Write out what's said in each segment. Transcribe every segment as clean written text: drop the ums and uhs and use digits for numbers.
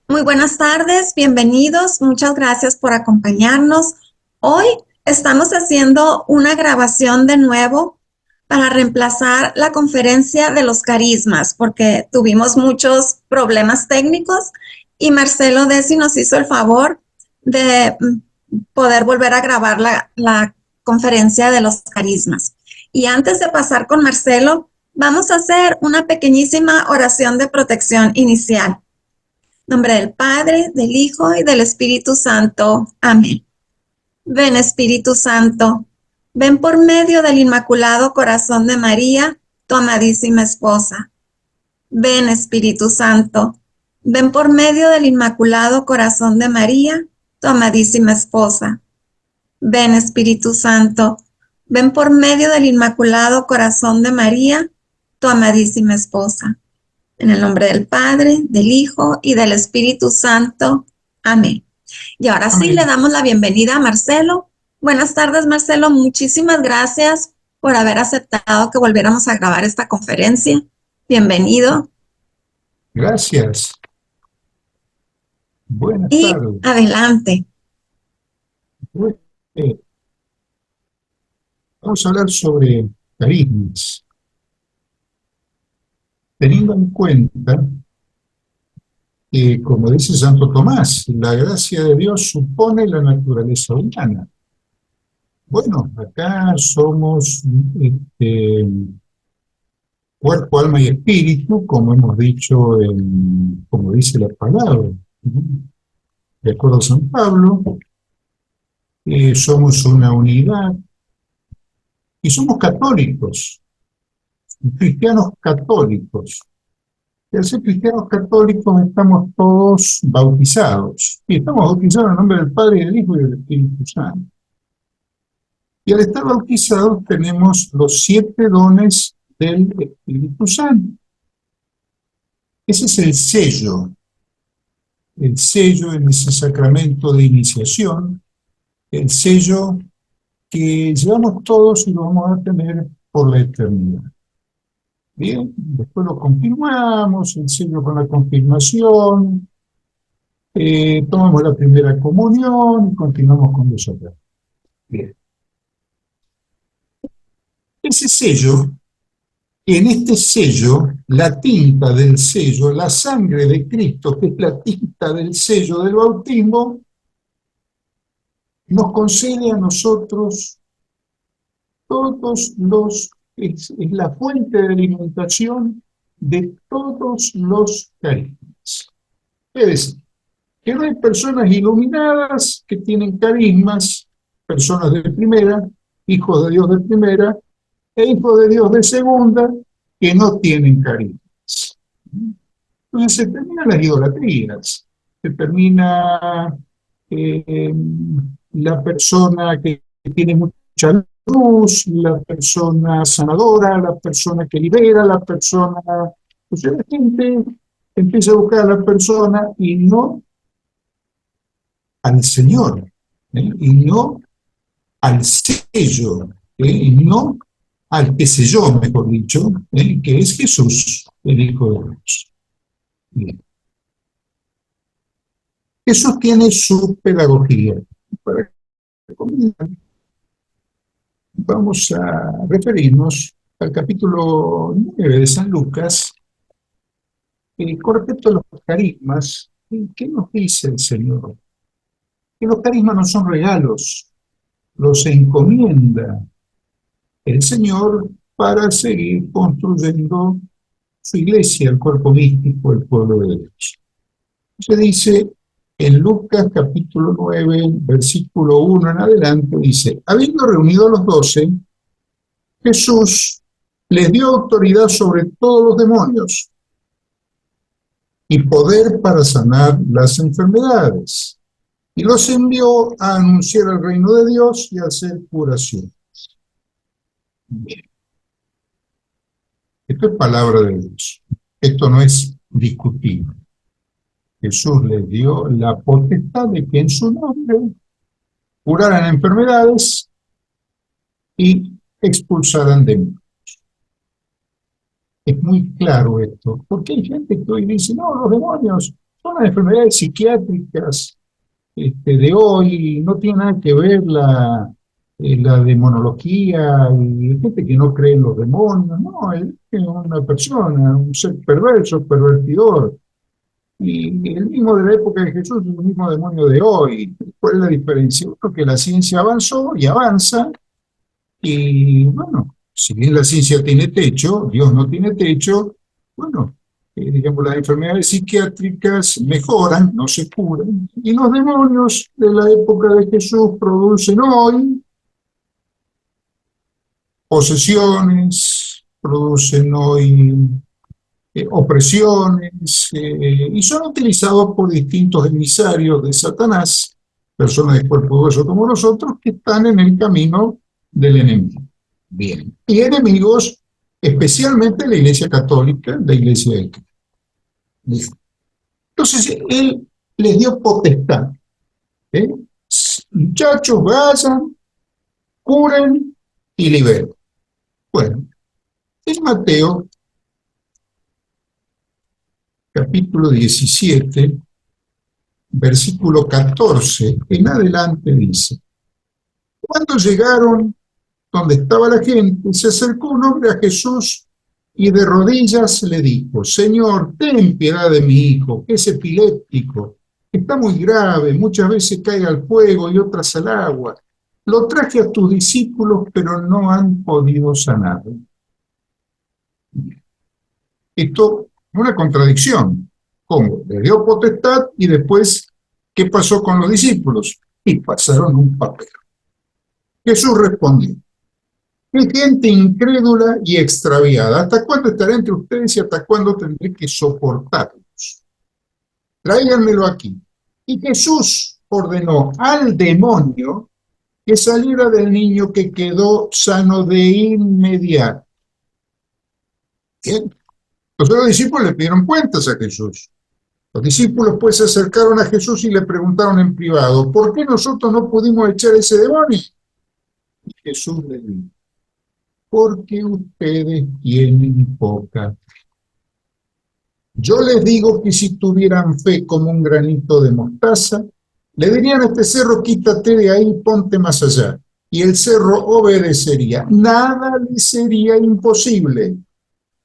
Muy buenas tardes, bienvenidos, muchas gracias por acompañarnos. Hoy estamos haciendo una grabación de nuevo para reemplazar la conferencia de los carismas, porque tuvimos muchos problemas técnicos y Marcelo Desi nos hizo el favor de poder volver a grabar la conferencia de los carismas. Y antes de pasar con Marcelo, vamos a hacer una pequeñísima oración de protección inicial. Nombre del Padre, del Hijo y del Espíritu Santo. Amén. Ven, Espíritu Santo, ven por medio del Inmaculado Corazón de María, tu amadísima esposa. Ven, Espíritu Santo, ven por medio del Inmaculado Corazón de María, tu amadísima esposa. Ven, Espíritu Santo, ven por medio del Inmaculado Corazón de María, tu amadísima esposa. En el nombre del Padre, del Hijo y del Espíritu Santo. Amén. Y ahora sí le Amén. damos la bienvenida a Marcelo. Buenas tardes, Marcelo. Muchísimas gracias por haber aceptado que volviéramos a grabar esta conferencia. Bienvenido. Gracias. Buenas Y tardes. adelante. Bueno, eh, vamos a hablar sobre carismas, teniendo en cuenta que, como dice Santo Tomás, la gracia de Dios supone la naturaleza humana. Bueno, acá somos este, cuerpo, alma y espíritu, como hemos dicho, como dice la palabra. ¿No? De acuerdo a San Pablo, somos una unidad y somos católicos, cristianos católicos. Y al ser cristianos católicos estamos todos bautizados. Y estamos bautizados en el nombre del Padre, y del Hijo y del Espíritu Santo. Y al estar bautizados tenemos los 7 dones del Espíritu Santo. Ese es el sello en ese sacramento de iniciación, el sello que llevamos todos y lo vamos a tener por la eternidad. Bien, después lo continuamos, el sello con la confirmación, tomamos la primera comunión y continuamos con los otros. Bien. Ese sello, en este sello, la tinta del sello, la sangre de Cristo, que es la tinta del sello del bautismo, nos concede a nosotros todos los, es la fuente de alimentación de todos los carismas. Es decir, que no hay personas iluminadas que tienen carismas, personas de primera, hijos de Dios de primera, e hijos de Dios de segunda, que no tienen carismas. Entonces se terminan las idolatrías, se termina eh, la persona que tiene mucha luz, la persona sanadora, la persona que libera, la persona... O sea, la gente empieza a buscar a la persona y no al Señor, y no al sello, y no al que selló, mejor dicho, que es Jesús, el Hijo de Dios. Bien. Eso tiene su pedagogía. Para comenzar, vamos a referirnos al capítulo 9 de San Lucas, con respecto a los carismas. ¿Qué nos dice el Señor? Que los carismas no son regalos, los encomienda el Señor para seguir construyendo su iglesia, el cuerpo místico, el pueblo de Dios. Se dice en Lucas capítulo 9, versículo 1 en adelante, dice, habiendo reunido a los 12, Jesús les dio autoridad sobre todos los demonios y poder para sanar las enfermedades. Y los envió a anunciar el reino de Dios y a hacer curación. Bien. Esto es palabra de Dios. Esto no es discutible. Jesús les dio la potestad de que en su nombre curaran enfermedades y expulsaran demonios. Es muy claro esto, porque hay gente que hoy dice, no, los demonios Son las enfermedades psiquiátricas de hoy, no tiene nada que ver la demonología y hay gente que no cree en los demonios, no, es una persona, un ser perverso, pervertidor. Y el mismo de la época de Jesús es el mismo demonio de hoy. ¿Cuál es la diferencia? Bueno, que la ciencia avanzó y avanza, y bueno, si bien la ciencia tiene techo, Dios no tiene techo, bueno, digamos, las enfermedades psiquiátricas mejoran, no se curan, y los demonios de la época de Jesús producen hoy posesiones, producen hoy opresiones, y son utilizados por distintos emisarios de Satanás, personas de cuerpo y hueso como nosotros, que están en el camino del enemigo. Bien. Y enemigos, especialmente la Iglesia Católica, la Iglesia de Cristo. Entonces, él les dio potestad. ¿Eh? Muchachos, vayan, curen y liberen. Bueno, en Mateo, capítulo 17, versículo 14, en adelante dice: cuando llegaron donde estaba la gente, se acercó un hombre a Jesús y de rodillas le dijo: Señor, ten piedad de mi hijo, que es epiléptico, está muy grave, muchas veces cae al fuego y otras al agua. Lo traje a tus discípulos, pero no han podido sanarlo. Esto es una contradicción. ¿Cómo? Le dio potestad y después, ¿qué pasó con los discípulos? Y pasaron un papel. Jesús respondió: qué gente incrédula y extraviada. ¿Hasta cuándo estaré entre ustedes y hasta cuándo tendré que soportarlos? Tráiganmelo aquí. Y Jesús ordenó al demonio que saliera del niño, que quedó sano de inmediato. Bien. Los discípulos le pidieron cuentas a Jesús. Los discípulos pues se acercaron a Jesús y le preguntaron en privado: ¿por qué nosotros no pudimos echar ese demonio? Y Jesús les dijo: porque ustedes tienen poca fe. Yo les digo que si tuvieran fe como un granito de mostaza, le dirían a este cerro: quítate de ahí, ponte más allá. Y el cerro obedecería. Nada le sería imposible.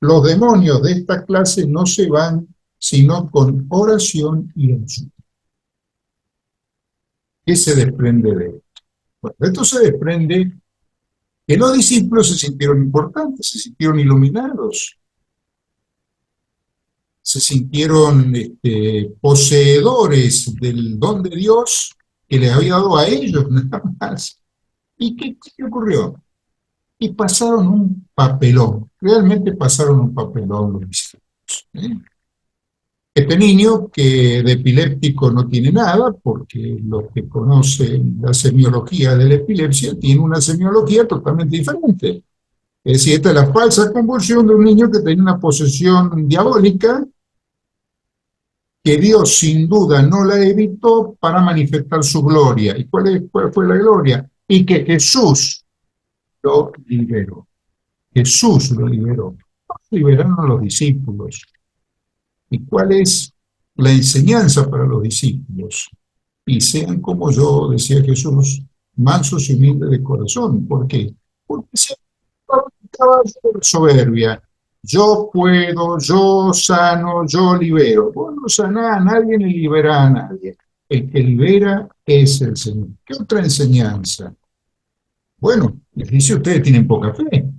Los demonios de esta clase no se van sino con oración y ayuno. ¿Qué se desprende de esto? Bueno, de esto se desprende que los discípulos se sintieron importantes, se sintieron iluminados, se sintieron poseedores del don de Dios que les había dado a ellos, nada más. ¿Y qué ocurrió? Y pasaron un papelón, realmente pasaron un papelón los discípulos. Este niño, que de epiléptico no tiene nada, porque los que conocen la semiología de la epilepsia tiene una semiología totalmente diferente. Es decir, esta es la falsa convulsión de un niño que tenía una posesión diabólica, que Dios sin duda no la evitó para manifestar su gloria. ¿Y cuál fue la gloria? Y que Jesús lo liberó. Jesús lo liberó. Liberaron a los discípulos. ¿Y cuál es la enseñanza para los discípulos? Y sean como yo, decía Jesús, mansos y humildes de corazón. ¿Por qué? Porque se estaba soberbia. Yo puedo, yo sano, yo libero. Vos no sanás a nadie ni liberás a nadie. El que libera es el Señor. ¿Qué otra enseñanza? Bueno, les dice: ustedes tienen poca fe.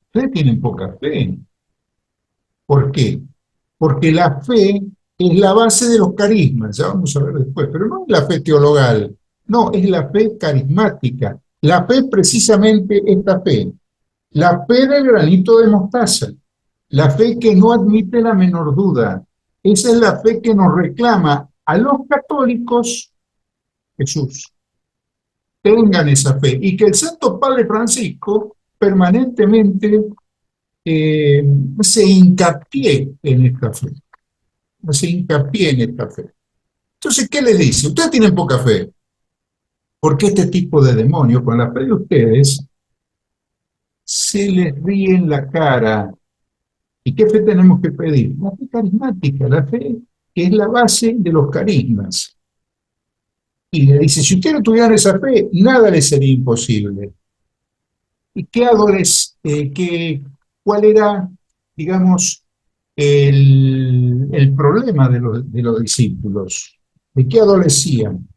Ustedes tienen poca fe. ¿Por qué? Porque la fe es la base de los carismas, ya vamos a ver después, pero no es la fe teologal, no, es la fe carismática. La fe, precisamente esta fe, la fe del granito de mostaza, la fe que no admite la menor duda. Esa es la fe que nos reclama a los católicos Jesús. Tengan esa fe, y que el Santo Padre Francisco permanentemente hace hincapié en esta fe. Hace hincapié en esta fe. Entonces, ¿qué les dice? Ustedes tienen poca fe, porque este tipo de demonio, con la fe de ustedes, se les ríe en la cara. ¿Y qué fe tenemos que pedir? La fe carismática, la fe que es la base de los carismas. Y le dice, si ustedes no tuvieran esa fe, nada les sería imposible. ¿Y cuál era, digamos, el problema de los discípulos? ¿De qué adolecían?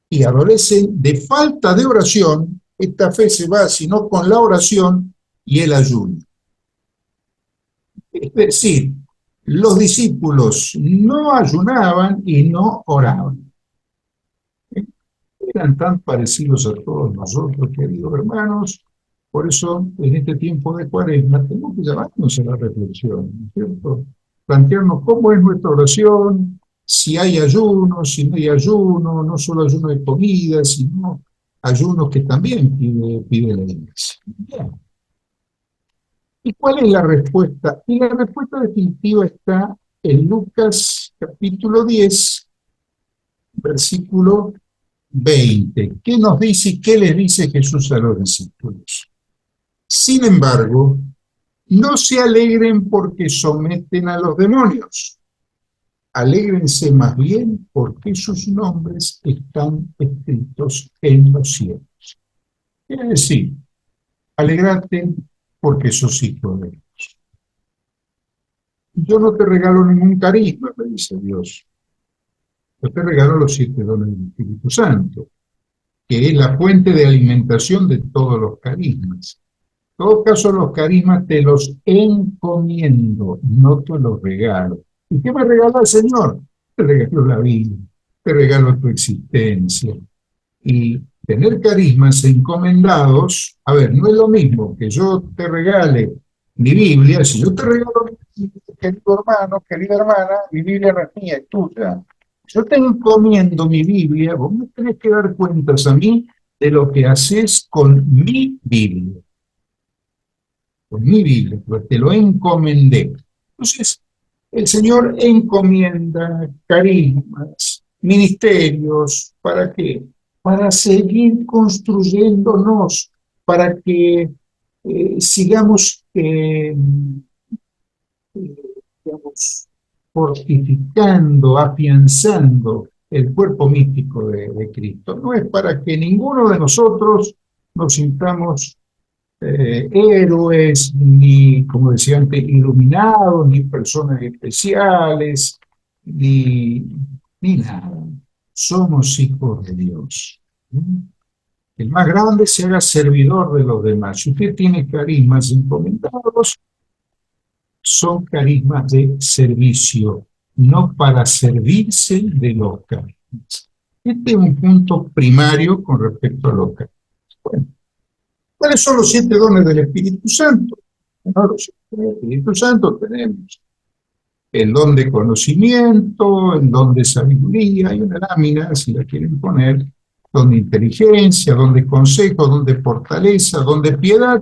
Y adolecen de falta de oración. Esta fe se va, sino con la oración y el ayuno. Es decir, los discípulos no ayunaban y no oraban. Eran tan parecidos a todos nosotros, queridos hermanos. Por eso, en este tiempo de Cuaresma, tenemos que llamarnos a la reflexión, ¿no es cierto? Plantearnos cómo es nuestra oración, si hay ayuno, si no hay ayuno, no solo ayuno de comida, sino ayunos que también pide la Iglesia. Bien. ¿Y cuál es la respuesta? Y la respuesta definitiva está en Lucas capítulo 10, versículo 20. ¿Qué nos dice y qué les dice Jesús a los discípulos? Sin embargo, no se alegren porque someten a los demonios. Alégrense más bien porque sus nombres están escritos en los cielos. Quiere decir, alegrate porque sos hijo de Dios. Yo no te regalo ningún carisma, me dice Dios. Yo te regalo los 7 dones del Espíritu Santo, que es la fuente de alimentación de todos los carismas. En todo caso, los carismas te los encomiendo, no te los regalo. ¿Y qué me regala el Señor? Te regalo la Biblia, te regalo tu existencia. Y tener carismas encomendados, a ver, no es lo mismo que yo te regale mi Biblia. Si yo te regalo mi Biblia, querido hermano, querida hermana, mi Biblia no es mía, es tuya. Yo te encomiendo mi Biblia, vos me tenés que dar cuentas a mí de lo que haces con mi Biblia. Con mi Biblia, pues te lo encomendé. Entonces, el Señor encomienda carismas, ministerios, ¿para qué? Para seguir construyéndonos, para que sigamos, digamos, fortificando, afianzando el cuerpo místico de Cristo. No es para que ninguno de nosotros nos sintamos héroes, ni, como decía antes, iluminados, ni personas especiales, ni nada. Somos hijos de Dios. El más grande se haga servidor de los demás. Si usted tiene carismas encomendados, son carismas de servicio, no para servirse de los carismas. Este es un punto primario con respecto a los carismas. Bueno, ¿cuáles son los 7 dones del Espíritu Santo? Bueno, los 7 dones del Espíritu Santo tenemos el don de conocimiento, el don de sabiduría, hay una lámina, si la quieren poner, don de inteligencia, don de consejo, don de fortaleza, don de piedad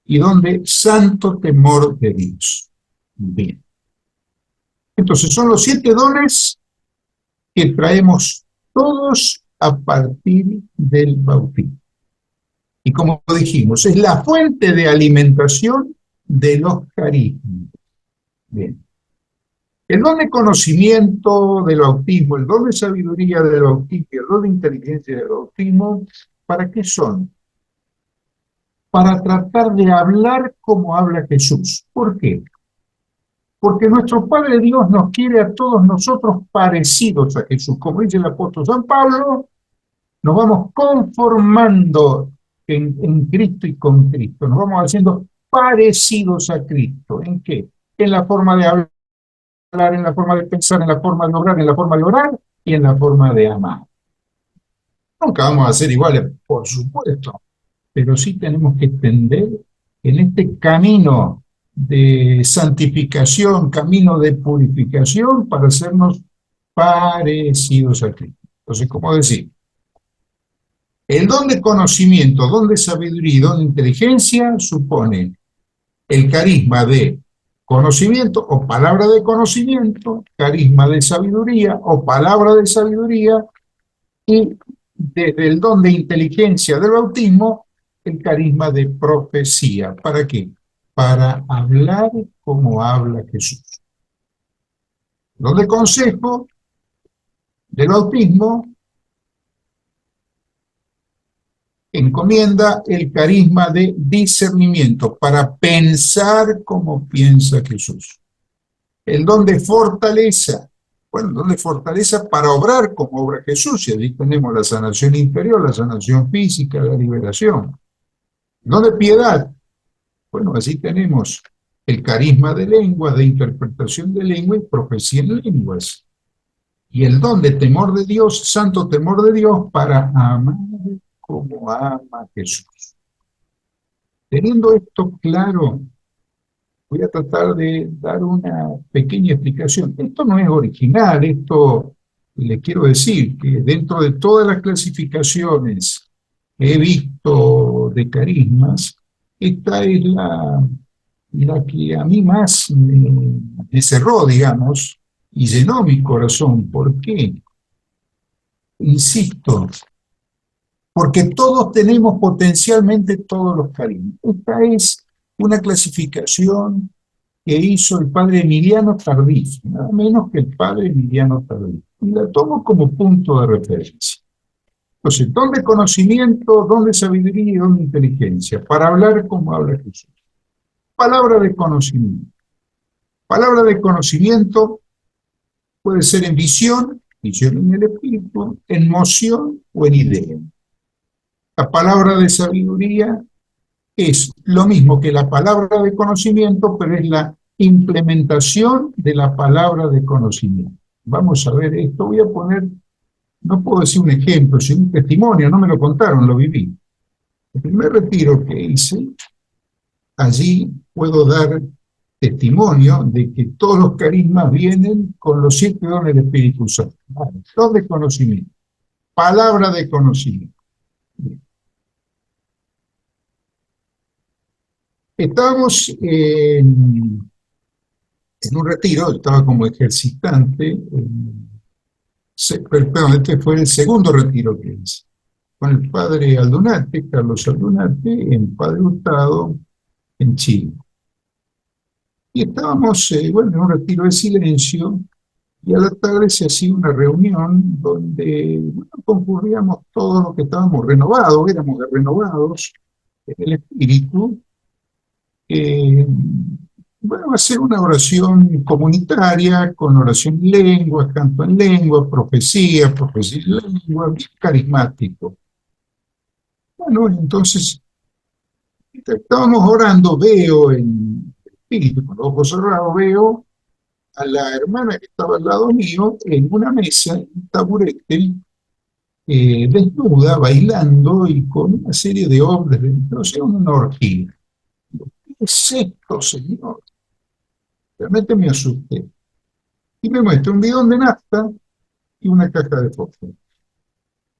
y don de santo temor de Dios. Bien. Entonces son los 7 dones que traemos todos a partir del bautismo. Y como dijimos, es la fuente de alimentación de los carismas. Bien. El don de conocimiento del bautismo, el don de sabiduría del bautismo y el don de inteligencia del bautismo, ¿para qué son? Para tratar de hablar como habla Jesús. ¿Por qué? Porque nuestro Padre Dios nos quiere a todos nosotros parecidos a Jesús. Como dice el apóstol San Pablo, nos vamos conformando en Cristo y con Cristo. Nos vamos haciendo parecidos a Cristo. ¿En qué? En la forma de hablar, en la forma de pensar, en la forma de obrar, en la forma de orar y en la forma de amar. Nunca vamos a ser iguales, por supuesto, pero sí tenemos que tender en este camino de santificación, camino de purificación, para hacernos parecidos a Cristo. Entonces, ¿cómo decir? El don de conocimiento, don de sabiduría y don de inteligencia supone el carisma de conocimiento o palabra de conocimiento, carisma de sabiduría o palabra de sabiduría, y desde el don de inteligencia del bautismo, el carisma de profecía. ¿Para qué? Para hablar como habla Jesús. Don de consejo del bautismo encomienda el carisma de discernimiento para pensar como piensa Jesús. El don de fortaleza, bueno, el don de fortaleza para obrar como obra Jesús, y allí tenemos la sanación interior, la sanación física, la liberación. El don de piedad, bueno, allí tenemos el carisma de lenguas, de interpretación de lengua y profecía en lenguas. Y el don de temor de Dios, santo temor de Dios, para amar como ama Jesús. Teniendo esto claro, voy a tratar de dar una pequeña explicación. Esto no es original, esto le quiero decir que dentro de todas las clasificaciones que he visto de carismas, esta es la que a mí más me cerró, digamos, y llenó mi corazón. ¿Por qué? Insisto, porque todos tenemos potencialmente todos los carismas. Esta es una clasificación que hizo el padre Emiliano Tardif, nada menos que el padre Emiliano Tardif. Y la tomo como punto de referencia. Entonces, don de conocimiento, don de sabiduría y don de inteligencia, para hablar como habla Jesús. Palabra de conocimiento. Palabra de conocimiento puede ser en visión, visión en el espíritu, en moción o en idea. La palabra de sabiduría es lo mismo que la palabra de conocimiento, pero es la implementación de la palabra de conocimiento. Vamos a ver esto, voy a poner, no puedo decir un ejemplo, sino un testimonio, no me lo contaron, lo viví. El primer retiro que hice, allí puedo dar testimonio de que todos los carismas vienen con los 7 dones del Espíritu Santo. Don de conocimiento, palabra de conocimiento. Bien. Estábamos en un retiro, estaba como ejercitante, perdón, este fue el segundo retiro que hice, con el padre Aldunate, Carlos Aldunate, en Padre Hurtado, en Chile. Y estábamos, bueno, en un retiro de silencio, y a la tarde se hacía una reunión donde, bueno, concurríamos todos los que estábamos renovados, éramos renovados en el espíritu, bueno, hacer una oración comunitaria con oración en lengua, canto en lengua, profecía en lengua, bien carismático. Bueno, entonces estábamos orando, veo en el espíritu, con los ojos cerrados, veo a la hermana que estaba al lado mío en una mesa, en un taburete, desnuda, bailando y con una serie de hombres dentro, o sea, una orgía. ¿Qué es esto, señor? Realmente me asusté. Y me muestra un bidón de nafta y una caja de fósforo.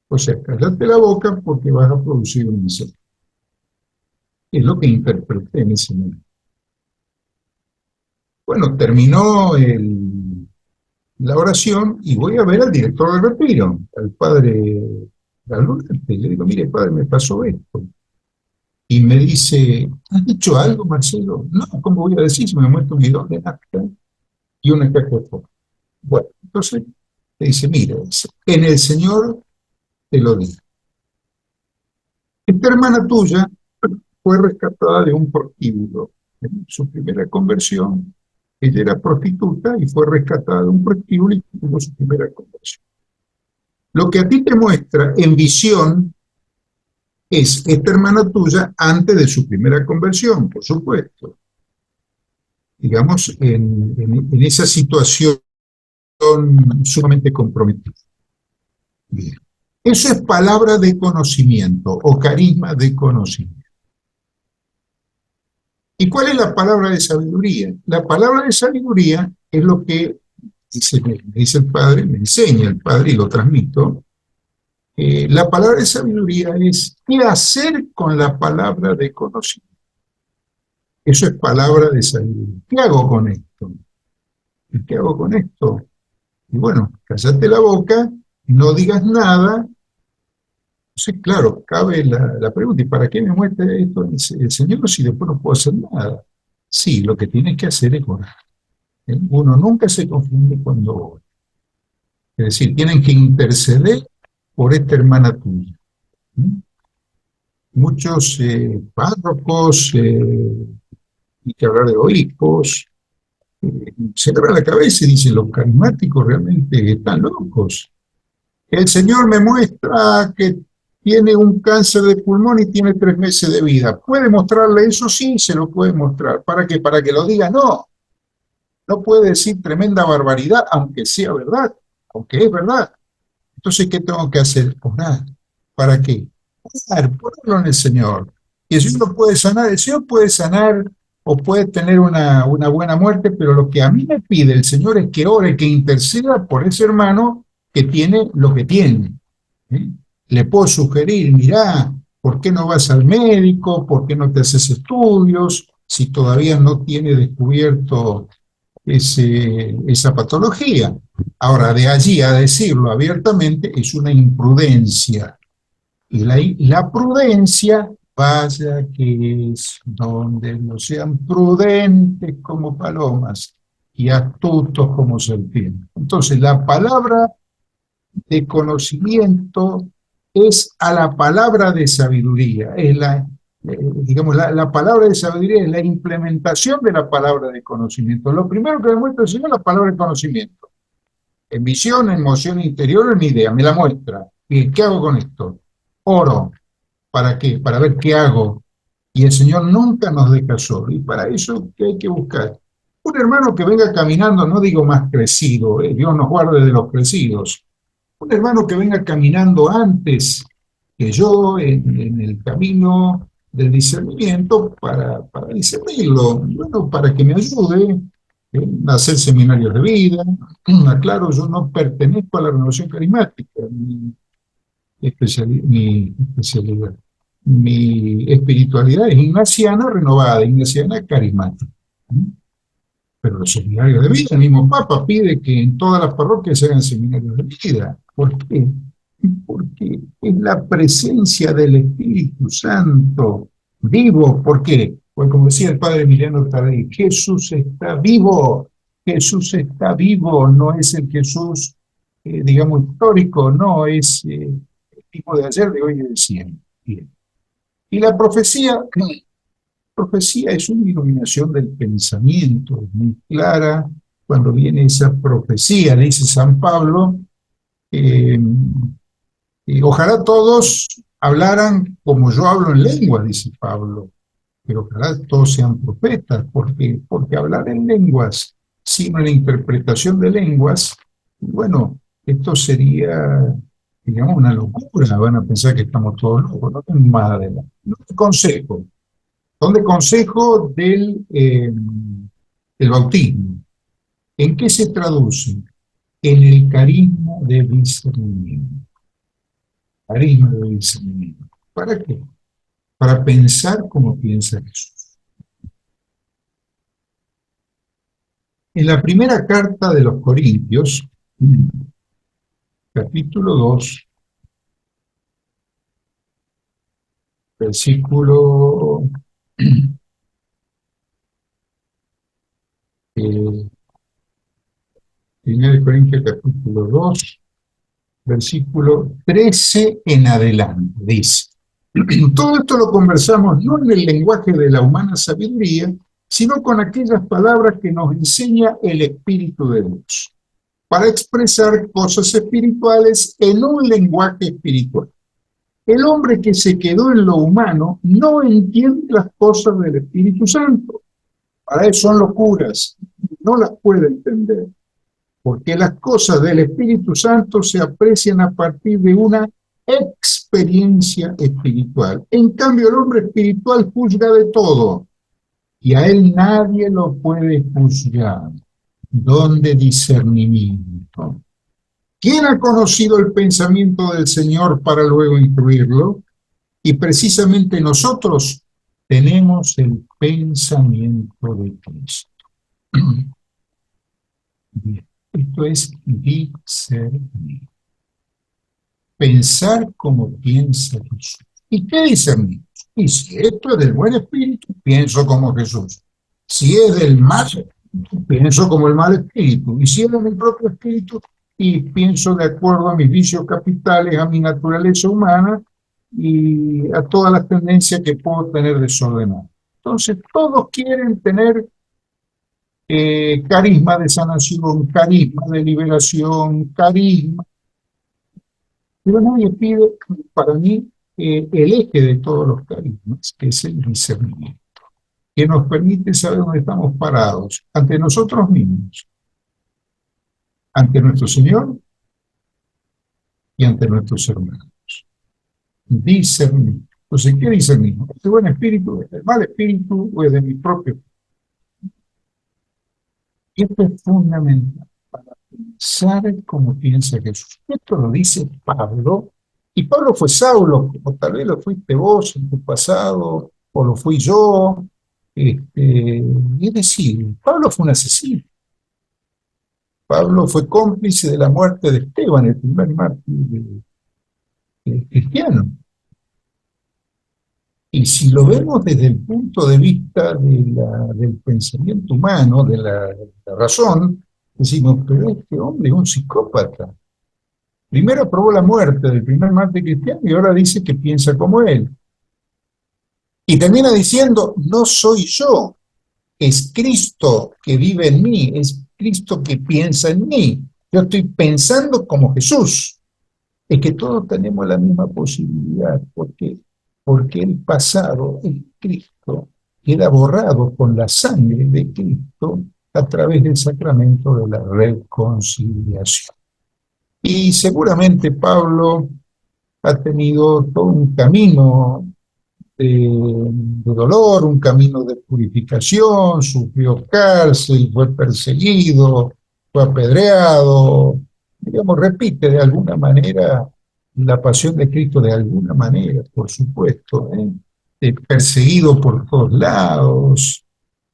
O sea, cállate la boca porque vas a producir un incendio. Es lo que interpreté en ese momento. Bueno, terminó la oración y voy a ver al director del retiro, al padre Galunate. Le digo, mire, padre, me pasó esto. Y me dice, ¿has dicho algo, Marcelo? No, ¿cómo voy a decir si me muestra un bidón de nafta y una caja de fósforo? Bueno, entonces le dice, mira, en el Señor te lo digo. Esta hermana tuya fue rescatada de un prostíbulo. En su primera conversión, ella era prostituta y fue rescatada de un prostíbulo y tuvo su primera conversión. Lo que a ti te muestra en visión es esta hermana tuya antes de su primera conversión, por supuesto. Digamos, en esa situación sumamente comprometida. Bien. Eso es palabra de conocimiento o carisma de conocimiento. ¿Y cuál es la palabra de sabiduría? La palabra de sabiduría es lo que me dice el padre, me enseña el padre y lo transmito. La palabra de sabiduría es qué hacer con la palabra de conocimiento. Eso es palabra de sabiduría. ¿Qué hago con esto? ¿Y qué hago con esto? Y bueno, cállate la boca, no digas nada. Entonces, claro, cabe la pregunta, ¿y para qué me muestra esto el Señor si después no puedo hacer nada? Sí, lo que tienes que hacer es orar. Uno nunca se confunde cuando ora. Es decir, tienen que interceder por esta hermana tuya. Muchos párrocos, y que hablar de obispos, se agarran la cabeza y dicen, los carismáticos realmente están locos. El Señor me muestra que tiene un cáncer de pulmón y tiene 3 meses de vida. ¿Puede mostrarle eso? Sí, se lo puede mostrar. ¿Para qué? Para que lo diga. No, no puede decir tremenda barbaridad, aunque sea verdad, aunque es verdad. Entonces, ¿qué tengo que hacer? Orar. ¿Para qué? Orar, ponerlo en el Señor. Y el Señor lo puede sanar. El Señor puede sanar o puede tener una buena muerte, pero lo que a mí me pide el Señor es que ore, que interceda por ese hermano que tiene lo que tiene. ¿Sí? Le puedo sugerir, mirá, ¿por qué no vas al médico? ¿Por qué no te haces estudios? Si todavía no tiene descubierto esa patología. Ahora, de allí a decirlo abiertamente es una imprudencia. Y la prudencia, vaya que es donde no sean prudentes como palomas y astutos como serpientes. Entonces, la palabra de conocimiento es a la palabra de sabiduría, es digamos, la palabra de sabiduría es la implementación de la palabra de conocimiento. Lo primero que demuestra el Señor es la palabra de conocimiento. En visión, en emoción interior, en idea, me la muestra. ¿Y qué hago con esto? Oro. ¿Para qué? Para ver qué hago. Y el Señor nunca nos deja solo. Y para eso, ¿qué hay que buscar? Un hermano que venga caminando, no digo más crecido, Dios nos guarde de los crecidos, un hermano que venga caminando antes que yo en el camino del discernimiento para discernirlo, bueno, para que me ayude a hacer seminarios de vida. Aclaro, yo no pertenezco a la renovación carismática, especialidad. Mi espiritualidad es ignaciana renovada, ignaciana carismática. Pero los seminarios de vida, el mismo Papa pide que en todas las parroquias se hagan seminarios de vida. ¿Por qué? Porque es la presencia del Espíritu Santo vivo. ¿Por qué? Pues como decía el padre Emiliano Tadei, Jesús está vivo. Jesús está vivo, no es el Jesús, digamos, histórico, no, es el tipo de ayer, de hoy y de siempre. Bien. Y la profecía es una iluminación del pensamiento, es muy clara. Cuando viene esa profecía, dice San Pablo, eh, ojalá todos hablaran como yo hablo en lengua, dice Pablo, pero ojalá todos sean profetas, porque hablar en lenguas sin una interpretación de lenguas, bueno, esto sería, digamos, una locura. Van a pensar que estamos todos locos, no tengo más adelante. No te consejo. Son de consejo del bautismo. ¿En qué se traduce? En el carisma de discernimiento. Carisma de discernimiento. ¿Para qué? Para pensar como piensa Jesús. En la primera carta de los Corintios, capítulo 2, versículo 1 Corintios capítulo 2, versículo 13 en adelante, dice. Todo esto lo conversamos no en el lenguaje de la humana sabiduría, sino con aquellas palabras que nos enseña el Espíritu de Dios, para expresar cosas espirituales en un lenguaje espiritual. El hombre que se quedó en lo humano no entiende las cosas del Espíritu Santo. Para eso son locuras, no las puede entender, porque las cosas del Espíritu Santo se aprecian a partir de una experiencia espiritual. En cambio, el hombre espiritual juzga de todo, y a él nadie lo puede juzgar. ¿Dónde discernimiento? ¿Quién ha conocido el pensamiento del Señor para luego instruirlo? Y precisamente nosotros tenemos el pensamiento de Cristo. Bien, esto es discernir. Pensar como piensa Jesús. ¿Y qué discernimos? Y si esto es del buen espíritu, pienso como Jesús. Si es del mal, pienso como el mal espíritu, y siendo mi propio espíritu, y pienso de acuerdo a mis vicios capitales, a mi naturaleza humana y a todas las tendencias que puedo tener desordenadas. Entonces, todos quieren tener carisma de sanación, carisma de liberación, carisma, pero nadie pide, para mí, el eje de todos los carismas, que es el discernimiento, que nos permite saber dónde estamos parados, ante nosotros mismos, ante nuestro Señor y ante nuestros hermanos. Discernir. Entonces, ¿qué discernir? ¿Este buen espíritu es del mal espíritu o es de mi propio? Y esto es fundamental para pensar como piensa Jesús. Esto lo dice Pablo, y Pablo fue Saulo, como tal vez lo fuiste vos en tu pasado, o lo fui yo. Es decir, Pablo fue un asesino. Pablo fue cómplice de la muerte de Esteban, el primer mártir cristiano. Y si lo vemos desde el punto de vista del pensamiento humano, de la razón, decimos, pero este hombre es un psicópata. Primero aprobó la muerte del primer mártir cristiano y ahora dice que piensa como él. Y termina diciendo, no soy yo, es Cristo que vive en mí, es Cristo que piensa en mí. Yo estoy pensando como Jesús. Es que todos tenemos la misma posibilidad, porque el pasado, el Cristo, queda borrado con la sangre de Cristo a través del sacramento de la reconciliación. Y seguramente Pablo ha tenido todo un camino de dolor, un camino de purificación, sufrió cárcel, fue perseguido, fue apedreado, digamos, repite de alguna manera la pasión de Cristo, de alguna manera, por supuesto, perseguido por todos lados,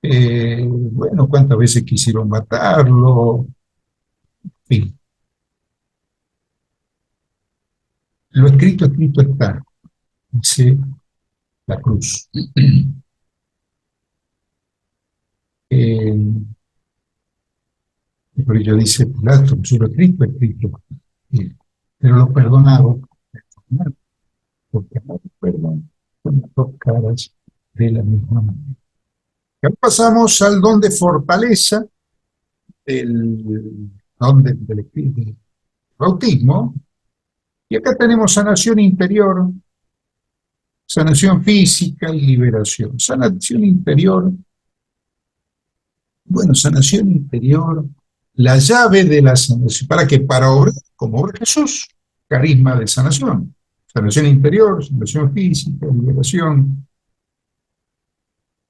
bueno, cuántas veces quisieron matarlo, en fin, lo escrito está, dice la cruz. Eh, Por ello dice Pilato, solo Cristo es Cristo. Pero los perdonados, porque no perdón, son las dos caras de la misma manera. Ya pasamos al don de fortaleza, el don del bautismo, y acá tenemos sanación interior, sanación física y liberación. Sanación interior, bueno, sanación interior, la llave de la sanación. ¿Para qué? Para obrar como obra Jesús, carisma de sanación. Sanación interior, sanación física, liberación.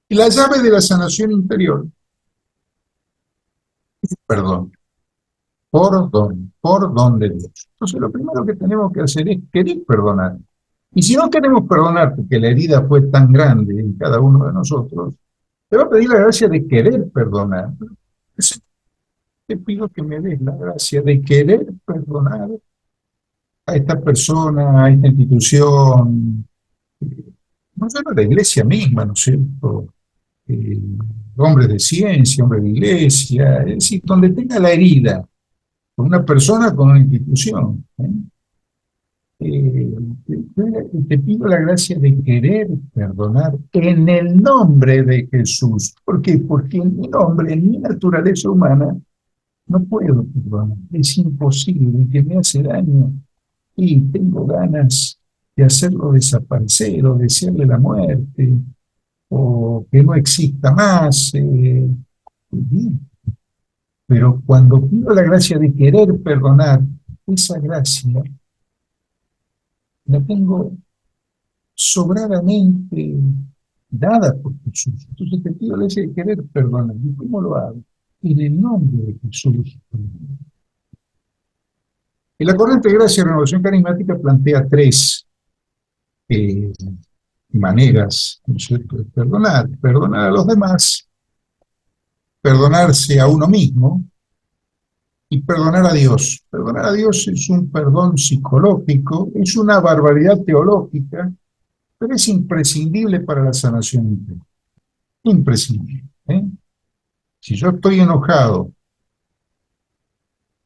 Y la llave de la sanación interior es perdón, por don de Dios. Entonces lo primero que tenemos que hacer es querer perdonar. Y si no queremos perdonar porque la herida fue tan grande en cada uno de nosotros, te va a pedir la gracia de querer perdonar. Te pido que me des la gracia de querer perdonar a esta persona, a esta institución, no solo a la iglesia misma, ¿no es cierto? Eh, Hombres de ciencia, hombres de iglesia, es decir, donde tenga la herida, con una persona, con una institución. Eh, te pido la gracia de querer perdonar en el nombre de Jesús. ¿Por qué? Porque en mi nombre, en mi naturaleza humana, no puedo perdonar. Es imposible, que me hace daño y tengo ganas de hacerlo desaparecer o desearle la muerte o que no exista más. Bien. Pero cuando pido la gracia de querer perdonar, esa gracia la tengo sobradamente dada por Jesús. Entonces te pido la gracia de querer perdonar. ¿Y cómo lo hago? En el nombre de Jesús. Y la corriente de gracia y renovación carismática plantea tres eh, maneras, ¿no es cierto?, de perdonar. Perdonar a los demás, perdonarse a uno mismo y perdonar a Dios. Perdonar a Dios es un perdón psicológico, es una barbaridad teológica, pero es imprescindible para la sanación interior. Imprescindible. Si yo estoy enojado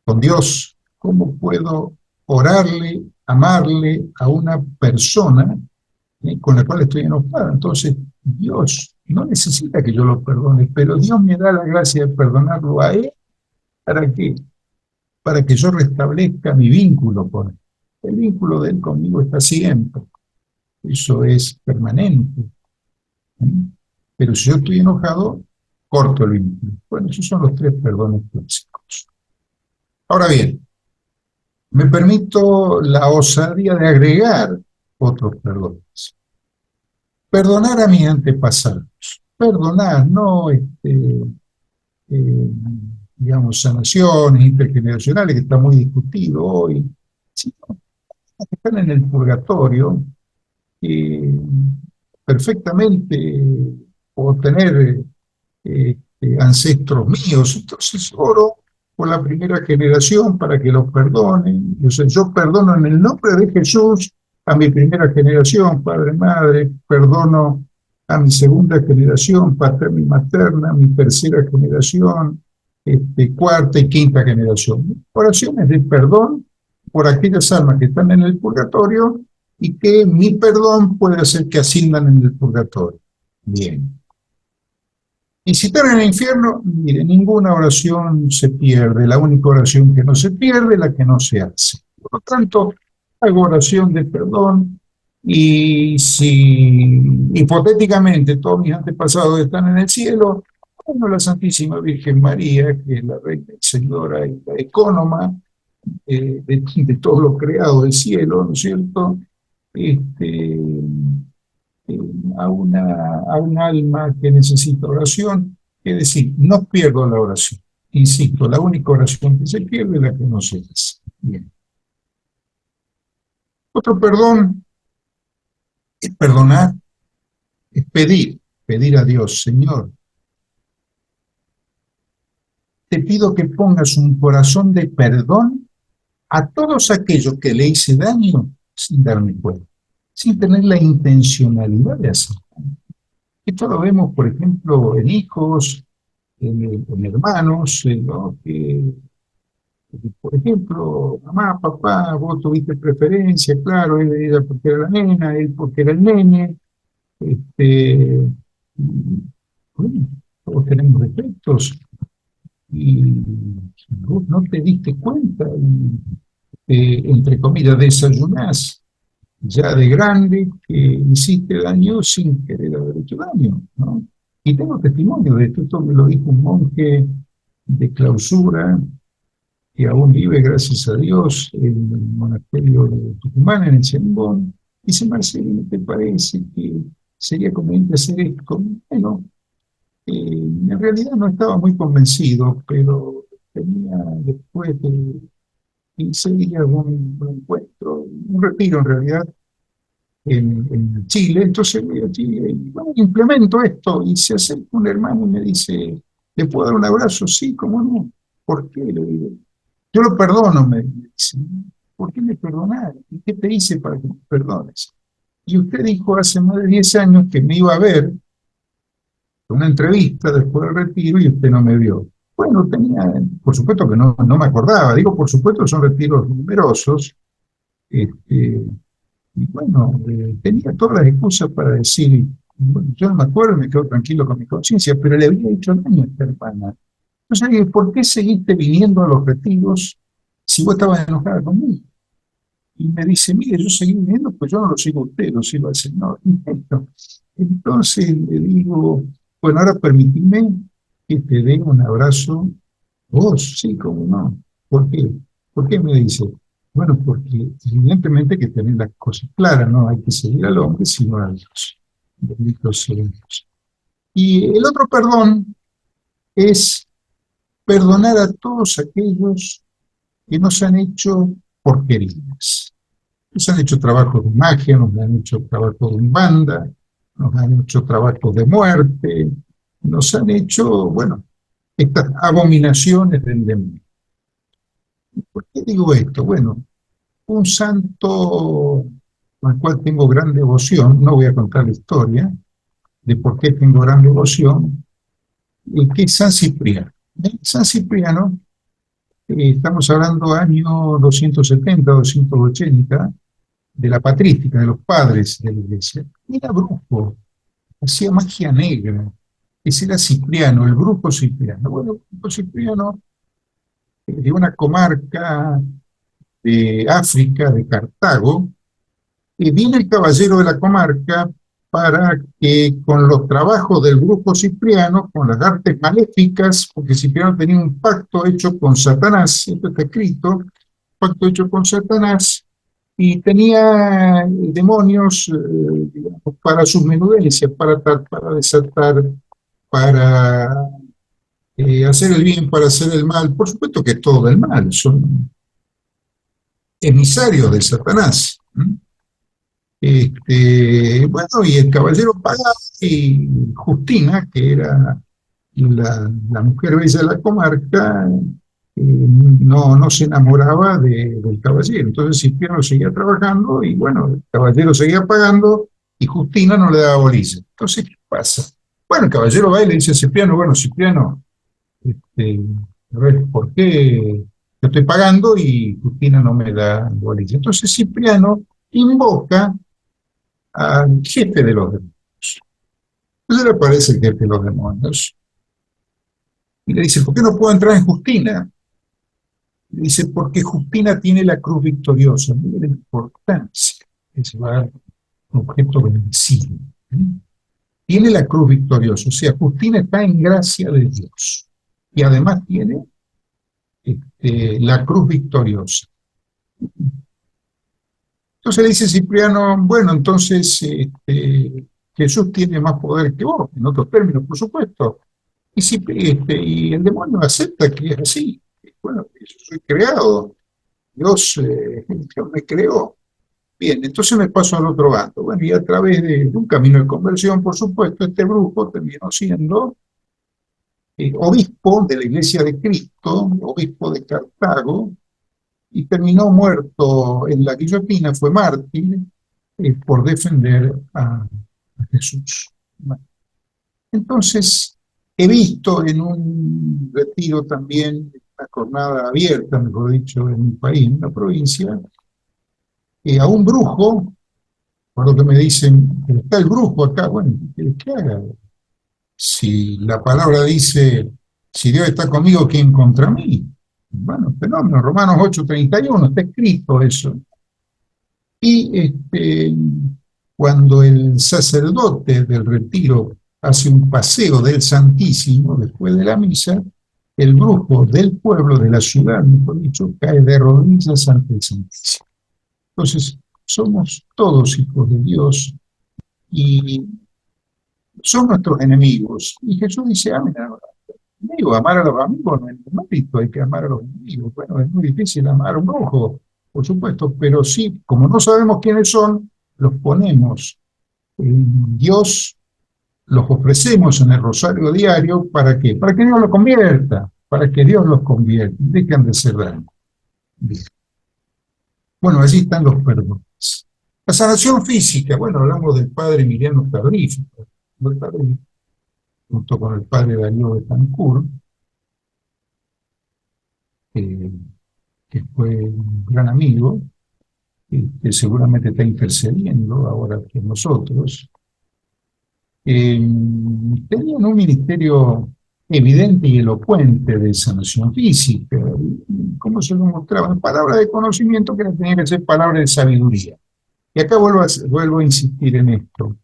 con Dios, ¿cómo puedo orarle, amarle a una persona con la cual estoy enojado? Entonces, Dios no necesita que yo lo perdone, pero Dios me da la gracia de perdonarlo a él. ¿Para qué? Para que yo restablezca mi vínculo con él. El vínculo de él conmigo está siempre. Eso es permanente. ¿Sí? Pero si yo estoy enojado, corto el vínculo. Bueno, esos son los tres perdones clásicos. Ahora bien, me permito la osadía de agregar otros perdones. Perdonar a mis antepasados. Perdonar, no digamos, sanaciones intergeneracionales, que está muy discutido hoy, sino que están en el purgatorio, que perfectamente puedo tener ancestros míos, entonces oro por la primera generación para que los perdonen. O sea, yo perdono en el nombre de Jesús a mi primera generación, padre, madre, perdono a mi segunda generación, paterna y materna, mi tercera generación, cuarta y quinta generación. Oraciones de perdón por aquellas almas que están en el purgatorio y que mi perdón puede hacer que asciendan en el purgatorio. Bien. Y si están en el infierno, mire, ninguna oración se pierde, la única oración que no se pierde es la que no se hace. Por lo tanto, hago oración de perdón, y si hipotéticamente todos mis antepasados están en el cielo, bueno, la Santísima Virgen María, que es la Reina y Señora y la Ecónoma de todo lo creado del cielo, ¿no es cierto? Este, a un alma que necesita oración, es decir, no pierdo la oración. Insisto, la única oración que se pierde es la que no se hace. Bien. Otro perdón es perdonar, es pedir a Dios, Señor, te pido que pongas un corazón de perdón a todos aquellos que le hice daño sin darme cuenta, sin tener la intencionalidad de hacerlo. Esto lo vemos, por ejemplo, en hijos, en hermanos, ¿no? Por ejemplo, mamá, papá, vos tuviste preferencia, claro, ella porque era la nena, él porque era el nene. Bueno, todos tenemos defectos y vos no te diste cuenta, entre comillas, desayunás ya de grande que hiciste daño sin querer haber hecho daño, ¿no? Y tengo testimonio de esto, esto me lo dijo un monje de clausura que aún vive, gracias a Dios, en el monasterio de Tucumán, en el Chambón. Dice: Marcelino, ¿te parece que sería conveniente hacer esto? Bueno, en realidad no estaba muy convencido, pero tenía después de 15 días un encuentro, un retiro en realidad, en Chile. Entonces voy a Chile y bueno, implemento esto, y se acerca un hermano y me dice: ¿le puedo dar un abrazo? Sí, ¿cómo no? ¿Por qué? Le digo: yo lo perdono, me dice. ¿Por qué me perdonar? ¿Y qué te hice para que me perdones? Y usted dijo hace más de 10 años que me iba a ver en una entrevista después del retiro y usted no me vio. Bueno, tenía, por supuesto que no me acordaba, digo, por supuesto son retiros numerosos, y bueno, tenía todas las excusas para decir, bueno, yo no me acuerdo, me quedo tranquilo con mi conciencia, pero le había hecho daño a esta hermana. Entonces le dije: ¿por qué seguiste viniendo a los retiros si vos estabas enojada conmigo? Y me dice: mire, yo seguí viniendo, pues yo no lo sigo a usted, lo sigo al Señor. Entonces le digo: bueno, ahora permíteme que te dé un abrazo. Vos, sí, cómo no. ¿Por qué? ¿Por qué? Me dice: bueno, porque evidentemente hay que tener las cosas claras, no hay que seguir al hombre, sino a Dios. Bendito sea Dios. Y el otro perdón es perdonar a todos aquellos que nos han hecho porquerías. Nos han hecho trabajos de magia, nos han hecho trabajos de banda, nos han hecho trabajos de muerte, nos han hecho, bueno, estas abominaciones del demonio. ¿Por qué digo esto? Bueno, un santo al cual tengo gran devoción, no voy a contar la historia de por qué tengo gran devoción, que es San Cipriano. San Cipriano, estamos hablando año 270, 280, de la patrística, de los padres de la iglesia. Era brujo, hacía magia negra. Ese era Cipriano, el brujo Cipriano. Bueno, el brujo Cipriano, de una comarca de África, de Cartago, viene el caballero de la comarca para que con los trabajos del brujo Cipriano, con las artes maléficas, porque Cipriano tenía un pacto hecho con Satanás, esto está escrito, pacto hecho con Satanás, y tenía demonios, digamos, para sus menudencias, para desatar, para hacer el bien, para hacer el mal. Por supuesto que todo del mal, son emisarios de Satanás. Bueno, y el caballero paga, y Justina, que era la mujer bella de la comarca, no se enamoraba del caballero. Entonces Cipriano seguía trabajando y bueno, el caballero seguía pagando y Justina no le daba bolilla. Entonces, ¿qué pasa? Bueno, el caballero va y le dice a Cipriano, bueno, Cipriano, a ver, ¿por qué yo estoy pagando y Justina no me da bolilla? Entonces Cipriano invoca al jefe de los demonios. Entonces le aparece el jefe de los demonios y le dice, ¿por qué no puedo entrar en Justina? Le dice, porque Justina tiene la cruz victoriosa. Mira la importancia de llevar un objeto bendecido. Tiene la cruz victoriosa, o sea, Justina está en gracia de Dios. Y además tiene la cruz victoriosa. Entonces le dice Cipriano, bueno, entonces Jesús tiene más poder que vos, en otros términos, por supuesto. Y el demonio acepta que es así. Bueno, yo soy creado, Dios me creó. Bien, entonces me paso al otro bando. Bueno, y a través de un camino de conversión, por supuesto, este brujo terminó siendo obispo de la Iglesia de Cristo, obispo de Cartago, y terminó muerto en la guillotina, fue mártir por defender a Jesús. Entonces, he visto en un retiro también, una jornada abierta, mejor dicho, en mi país, en una provincia, a un brujo, por lo que me dicen, está el brujo acá, bueno, ¿qué quieres que haga? Si la palabra dice, si Dios está conmigo, ¿quién contra mí? Bueno, fenómeno, Romanos 8:31, está escrito eso. Y cuando el sacerdote del retiro hace un paseo del Santísimo después de la misa, el brujo del pueblo, de la ciudad, mejor dicho, cae de rodillas ante el Santísimo. Entonces, somos todos hijos de Dios y son nuestros enemigos. Y Jesús dice, amen a los amigos, amar a los amigos no es mérito, hay que amar a los enemigos. Bueno, es muy difícil amar a un brujo, por supuesto, pero sí, como no sabemos quiénes son, los ponemos en Dios, los ofrecemos en el rosario diario, ¿para qué? Para que Dios los convierta, para que Dios los convierta, dejen de ser daño. Bien. Bueno, allí están los perdones. La sanación física, bueno, hablamos del padre Emiliano Carrífico, junto con el padre Darío Betancourt, que fue un gran amigo, que seguramente está intercediendo ahora que nosotros. Tenían un ministerio evidente y elocuente de sanación física. ¿Cómo se lo mostraban? Palabras de conocimiento que tenían que ser palabras de sabiduría. Y acá vuelvo a insistir en esto.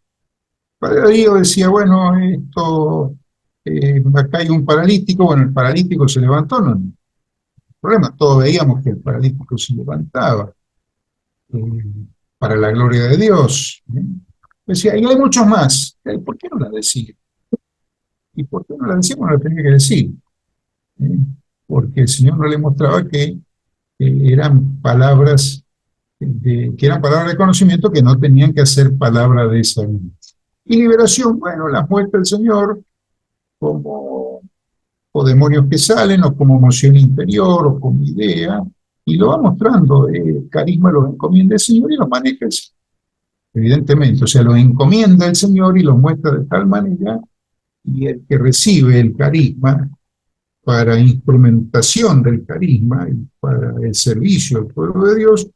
Padre Darío decía, bueno, acá hay un paralítico, bueno, el paralítico se levantó, no hay problema, todos veíamos que el paralítico se levantaba para la gloria de Dios. Decía, y hay muchos más, ¿por qué no la decía? ¿Y por qué no la decía? Bueno, la tenía que decir, porque el Señor no le mostraba que eran palabras de conocimiento que no tenían que hacer palabras de sabiduría. Y liberación, bueno, la muestra del Señor como o demonios que salen, o como emoción interior, o como idea, y lo va mostrando, el carisma los encomienda el Señor y los maneja el Señor, evidentemente, o sea, los encomienda el Señor y los muestra de tal manera y el que recibe el carisma para instrumentación del carisma y para el servicio al pueblo de Dios,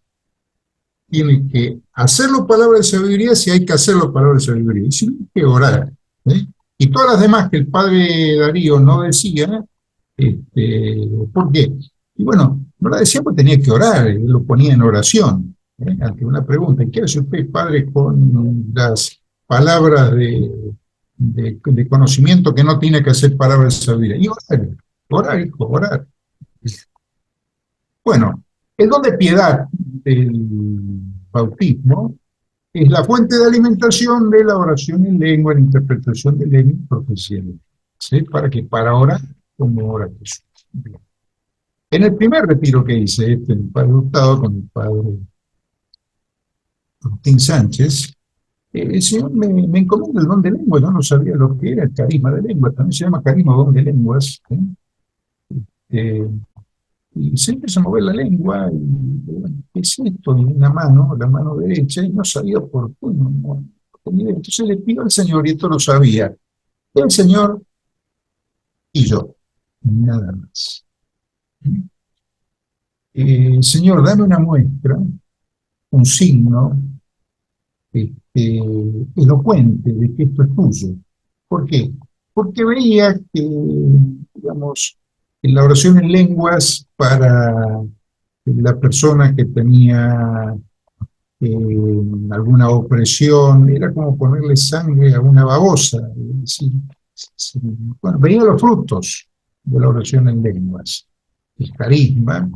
tiene que hacerlo palabra de sabiduría si hay que hacerlo palabra de sabiduría, y si no, hay que orar. ¿Eh? Y todas las demás que el padre Darío no decía, ¿por qué? Y bueno, no la decía porque tenía que orar, él lo ponía en oración, ante una pregunta. ¿Qué hace usted, padre, con las palabras de conocimiento que no tiene que hacer palabra de sabiduría? Y orar, hijo, orar. Bueno, el don de piedad del bautismo es la fuente de alimentación de la oración en lengua, la interpretación de lengua y profecía. ¿Sí? ¿Para qué? Para orar como ora Jesús. Bien. En el primer retiro que hice, el padre Hurtado con el padre Agustín Sánchez, el Señor me encomendó el don de lengua. Yo no sabía lo que era el carisma de lengua, también se llama carisma don de lenguas. Eh, y se empieza a mover la lengua, y bueno, ¿qué es esto? En una mano, la mano derecha, y no sabía por qué. Entonces le pido al Señor, y esto lo sabía, el Señor y yo, nada más. Señor, dame una muestra, un signo elocuente de que esto es tuyo. ¿Por qué? Porque veía que, digamos, en la oración en lenguas para la persona que tenía alguna opresión, era como ponerle sangre a una babosa. Es decir, bueno, veía los frutos de la oración en lenguas, el carisma,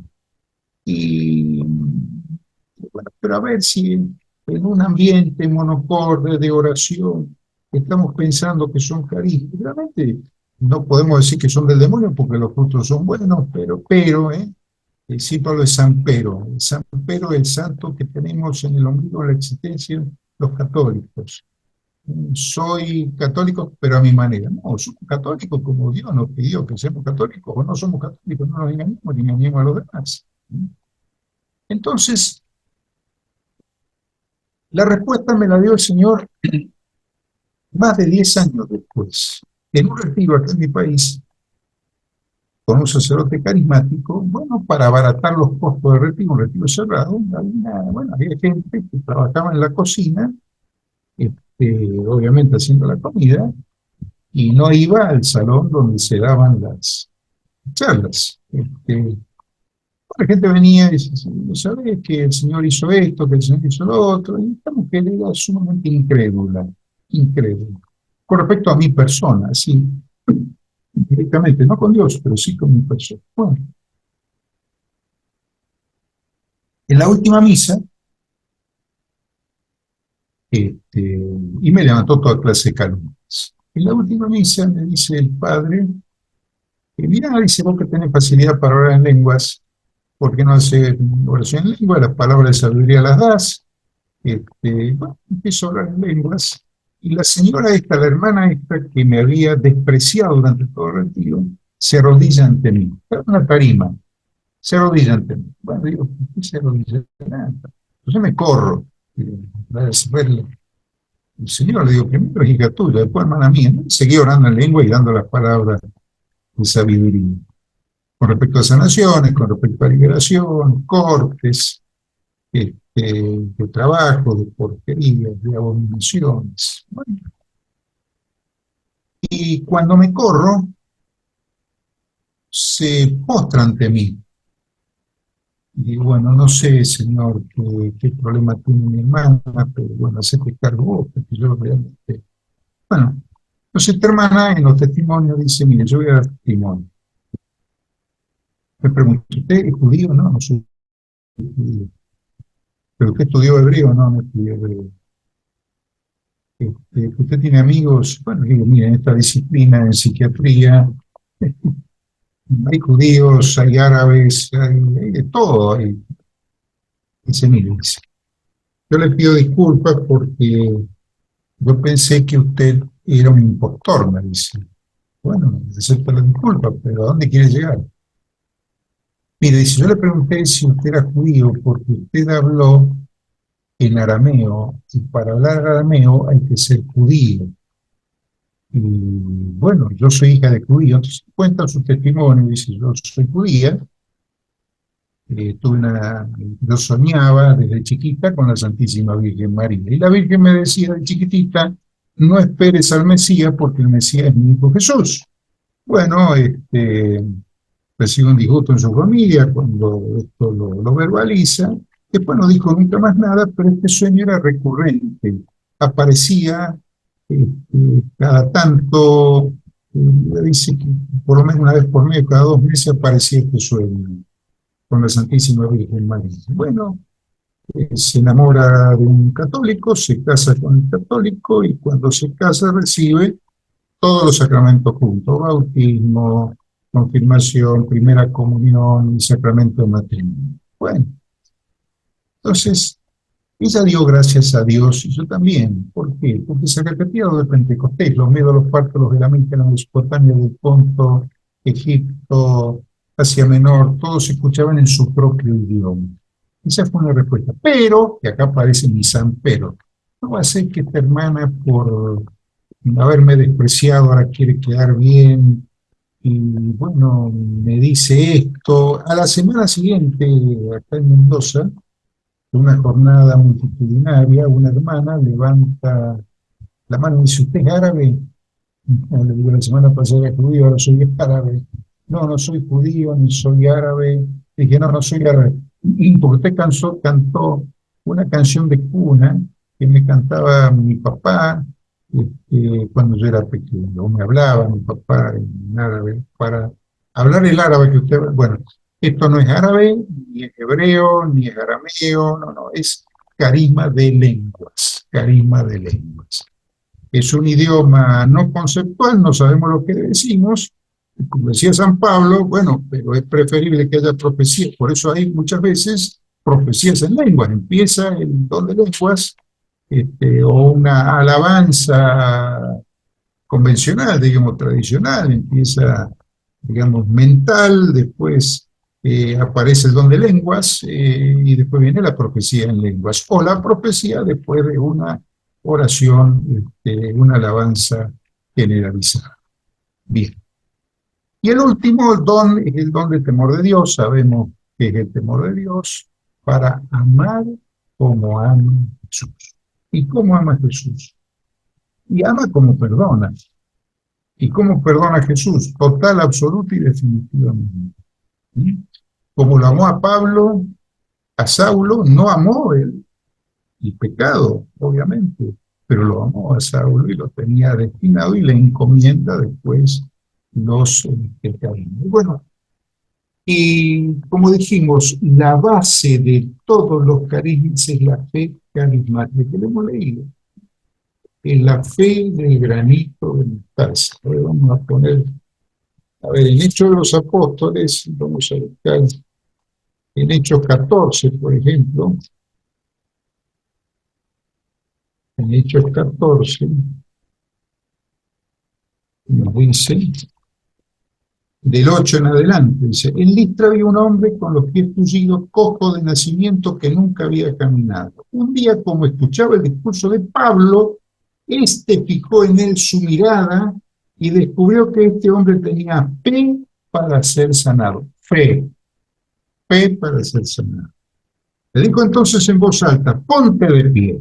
y bueno, pero a ver si en un ambiente monocorde de oración estamos pensando que son carismas. Realmente no podemos decir que son del demonio porque los frutos son buenos, pero el discípulo es San Pero. San Pero es el santo que tenemos en el ombligo de la existencia los católicos. Soy católico, pero a mi manera. No, somos católicos como Dios nos pidió que seamos católicos, o no somos católicos, no nos engañemos ni engañemos a los demás. Entonces, la respuesta me la dio el Señor más de 10 años después, en un retiro acá en mi país, con un sacerdote carismático, bueno, para abaratar los costos del retiro, un retiro cerrado, había gente que trabajaba en la cocina, obviamente haciendo la comida, y no iba al salón donde se daban las charlas. La gente venía y decía, ¿sabes que el Señor hizo esto, que el Señor hizo lo otro? Y esta mujer era sumamente incrédula, incrédula. Con respecto a mi persona, sí, directamente, no con Dios, pero sí con mi persona. Bueno, en la última misa, y me levantó toda clase de calumnias. En la última misa me dice el padre, mira, dice, vos que tenés facilidad para orar en lenguas, ¿por qué no haces oración en lengua? Las palabras de sabiduría las das. Bueno, empiezo a hablar en lenguas, y la señora esta, la hermana esta, que me había despreciado durante todo el retiro, se arrodilla ante mí. Era una tarima, se arrodilla ante mí. Bueno, digo, ¿por qué se arrodilla? Entonces me corro, a verle. El Señor, le digo, primero es hija tuya, después hermana mía. ¿No? Seguí orando en lengua y dando las palabras de sabiduría. Con respecto a sanaciones, con respecto a liberación, cortes, de trabajo, de porquerías, de abominaciones. Bueno, y cuando me corro, se postra ante mí. Y digo, bueno, no sé, Señor, qué problema tiene mi hermana, pero bueno, hacete cargo vos, porque yo realmente... Bueno, entonces esta hermana en los testimonios dice, mire, yo voy a dar testimonio. Me pregunto, ¿usted es judío? No, no soy judío. ¿Pero usted estudió hebreo? No, no estudió hebreo. Usted tiene amigos, bueno, digo, mire, en esta disciplina en psiquiatría, hay judíos, hay árabes, hay de todo. Dice, mire, dice, yo le pido disculpas porque yo pensé que usted era un impostor, me dice. Bueno, acepto la disculpa, pero ¿a dónde quiere llegar? Mire, dice, yo le pregunté si usted era judío porque usted habló en arameo, y para hablar arameo hay que ser judío. Y bueno, yo soy hija de judío, entonces cuenta su testimonio, dice, yo soy judía, yo soñaba desde chiquita con la Santísima Virgen María. Y la Virgen me decía de chiquitita, no esperes al Mesías porque el Mesías es mi hijo Jesús. Bueno, recibe un disgusto en su familia cuando esto lo verbaliza. Después no dijo nunca más nada, pero este sueño era recurrente. Aparecía cada tanto, dice que por lo menos una vez por mes, cada 2 meses aparecía este sueño con la Santísima Virgen María. Bueno, se enamora de un católico, se casa con el católico y cuando se casa recibe todos los sacramentos juntos: bautismo, confirmación, primera comunión y sacramento de matrimonio. Bueno, entonces ella dio gracias a Dios y yo también. ¿Por qué? Porque se repetía lo de Pentecostés, los medos, los partos, los elamitas, la Mesopotamia, del Ponto, Egipto, Asia Menor, todos se escuchaban en su propio idioma. Esa fue una respuesta. Pero, y acá aparece mi San Pero, no va a ser que esta hermana, por haberme despreciado, ahora quiere quedar bien, y bueno, me dice esto. A la semana siguiente, acá en Mendoza, una jornada multitudinaria, una hermana levanta la mano y dice, ¿usted es árabe? No, le digo, la semana pasada era judío, ahora soy árabe. No, no soy judío, ni soy árabe. Dije, no, no soy árabe. Y porque usted cantó una canción de cuna que me cantaba mi papá cuando yo era pequeño. O me hablaba mi papá en árabe para hablar el árabe que usted... Bueno, esto no es árabe, ni es hebreo, ni es arameo, no, no, es carisma de lenguas, carisma de lenguas. Es un idioma no conceptual, no sabemos lo que decimos, como decía San Pablo, bueno, pero es preferible que haya profecías, por eso hay muchas veces profecías en lenguas, empieza el don de lenguas, o una alabanza convencional, digamos, tradicional, empieza, digamos, mental, después aparece el don de lenguas y después viene la profecía en lenguas, o la profecía después de una oración, una alabanza generalizada. Bien. Y el último don es el don del temor de Dios. Sabemos que es el temor de Dios para amar como ama Jesús. ¿Y cómo ama Jesús? Y ama como perdona. ¿Y cómo perdona Jesús? Total, absoluta y definitivamente. ¿Sí? Como lo amó a Pablo, a Saulo, no amó el pecado, obviamente, pero lo amó a Saulo y lo tenía destinado y le encomienda después los caminos. Bueno, y como dijimos, la base de todos los carismas es la fe carismática, que lo hemos leído. Es la fe del granito de mostaza. Ahora vamos a poner, a ver, en Hechos de los Apóstoles, vamos a buscar en Hechos 14, por ejemplo, en Hechos 14, nos dice, del 8 en adelante, dice, en Listra había un hombre con los pies tullidos, cojo de nacimiento, que nunca había caminado. Un día, como escuchaba el discurso de Pablo, fijó en él su mirada y descubrió que este hombre tenía fe para ser sanado. Fe para ser sanado. Le dijo entonces en voz alta, ponte de pie.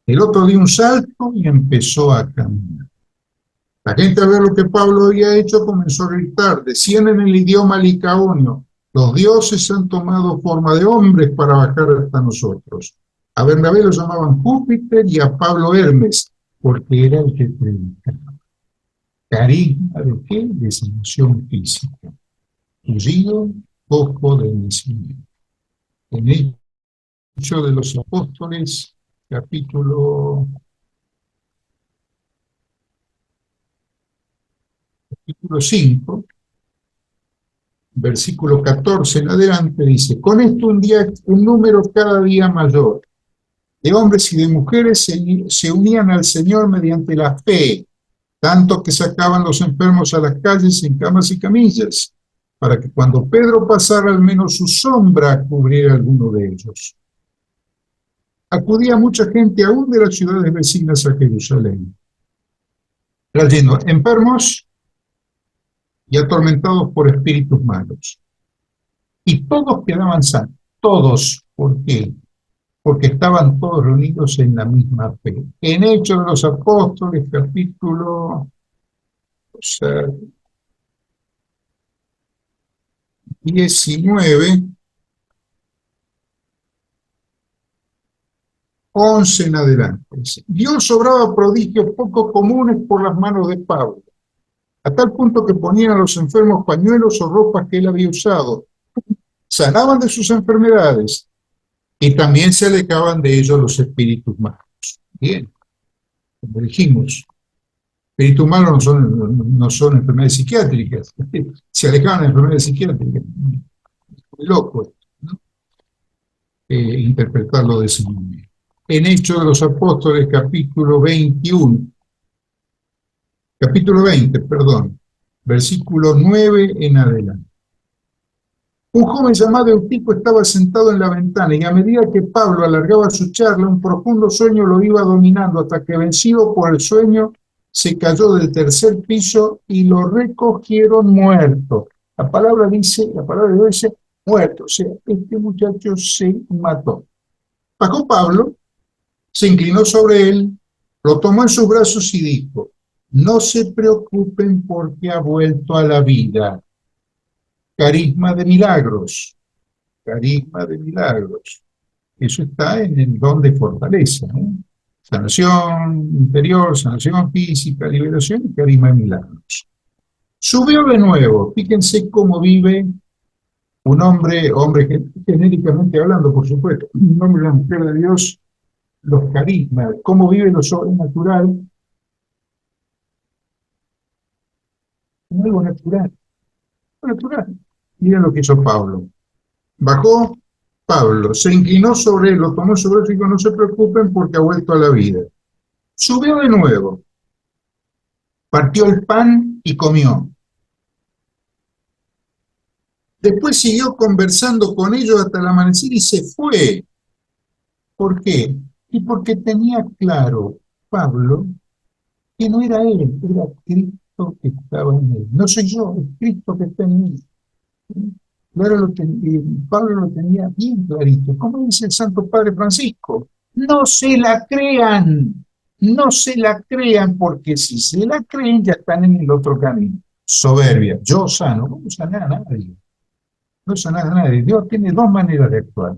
El otro dio un salto y empezó a caminar. La gente, al ver lo que Pablo había hecho, comenzó a gritar. Decían en el idioma licaonio, los dioses han tomado forma de hombres para bajar hasta nosotros. A Bernabé lo llamaban Júpiter y a Pablo Hermes, porque era el que predicaba. Carisma de qué? De sanación física. Tullido, ojo de nacimiento. En Hechos de los Apóstoles, capítulo 5, versículo 14 en adelante, dice, con esto un número cada día mayor de hombres y de mujeres se unían al Señor mediante la fe, tanto que sacaban los enfermos a las calles en camas y camillas, para que cuando Pedro pasara al menos su sombra cubriera alguno de ellos. Acudía mucha gente aún de las ciudades vecinas a Jerusalén. trayendo enfermos y atormentados por espíritus malos. Y todos quedaban sanos, todos. ¿Por qué? Porque estaban todos reunidos en la misma fe. En Hechos de los Apóstoles, capítulo 19, 11 en adelante. Dios obraba prodigios poco comunes por las manos de Pablo, a tal punto que ponían a los enfermos pañuelos o ropas que él había usado. Sanaban de sus enfermedades y también se alejaban de ellos los espíritus malos. Bien, como dijimos, espíritus malos no son enfermedades psiquiátricas. Se alejaban de enfermedades psiquiátricas. Muy loco, ¿no? Interpretarlo de ese modo. En Hechos de los Apóstoles, capítulo 20, versículo 9 en adelante. Un joven llamado Eutico estaba sentado en la ventana y a medida que Pablo alargaba su charla, un profundo sueño lo iba dominando hasta que, vencido por el sueño, se cayó del tercer piso y lo recogieron muerto. La palabra de Dios dice muerto, o sea, este muchacho se mató. Bajó Pablo, se inclinó sobre él, lo tomó en sus brazos y dijo: no se preocupen porque ha vuelto a la vida. Carisma de milagros. Carisma de milagros. Eso está en el don de fortaleza, ¿eh? Sanación interior, sanación física, liberación y carisma de milagros. Subió de nuevo. Fíjense cómo vive un hombre genéricamente hablando, por supuesto, un hombre y una mujer de Dios, los carismas, cómo vive lo sobrenatural, algo natural. Natural. Miren lo que hizo Pablo. Bajó Pablo, se inclinó sobre él, lo tomó sobre él y dijo: no se preocupen porque ha vuelto a la vida. Subió de nuevo, partió el pan y comió. Después siguió conversando con ellos hasta el amanecer y se fue. ¿Por qué? Y porque tenía claro Pablo que no era él, era Cristo que estaba en él. No soy yo, es Cristo que está en mí. Claro, Pablo lo tenía bien clarito. ¿Cómo dice el Santo Padre Francisco? No se la crean, no se la crean, porque si se la creen ya están en el otro camino. Soberbia, yo sano, no sana a nadie. No sana a nadie. Dios tiene dos maneras de actuar.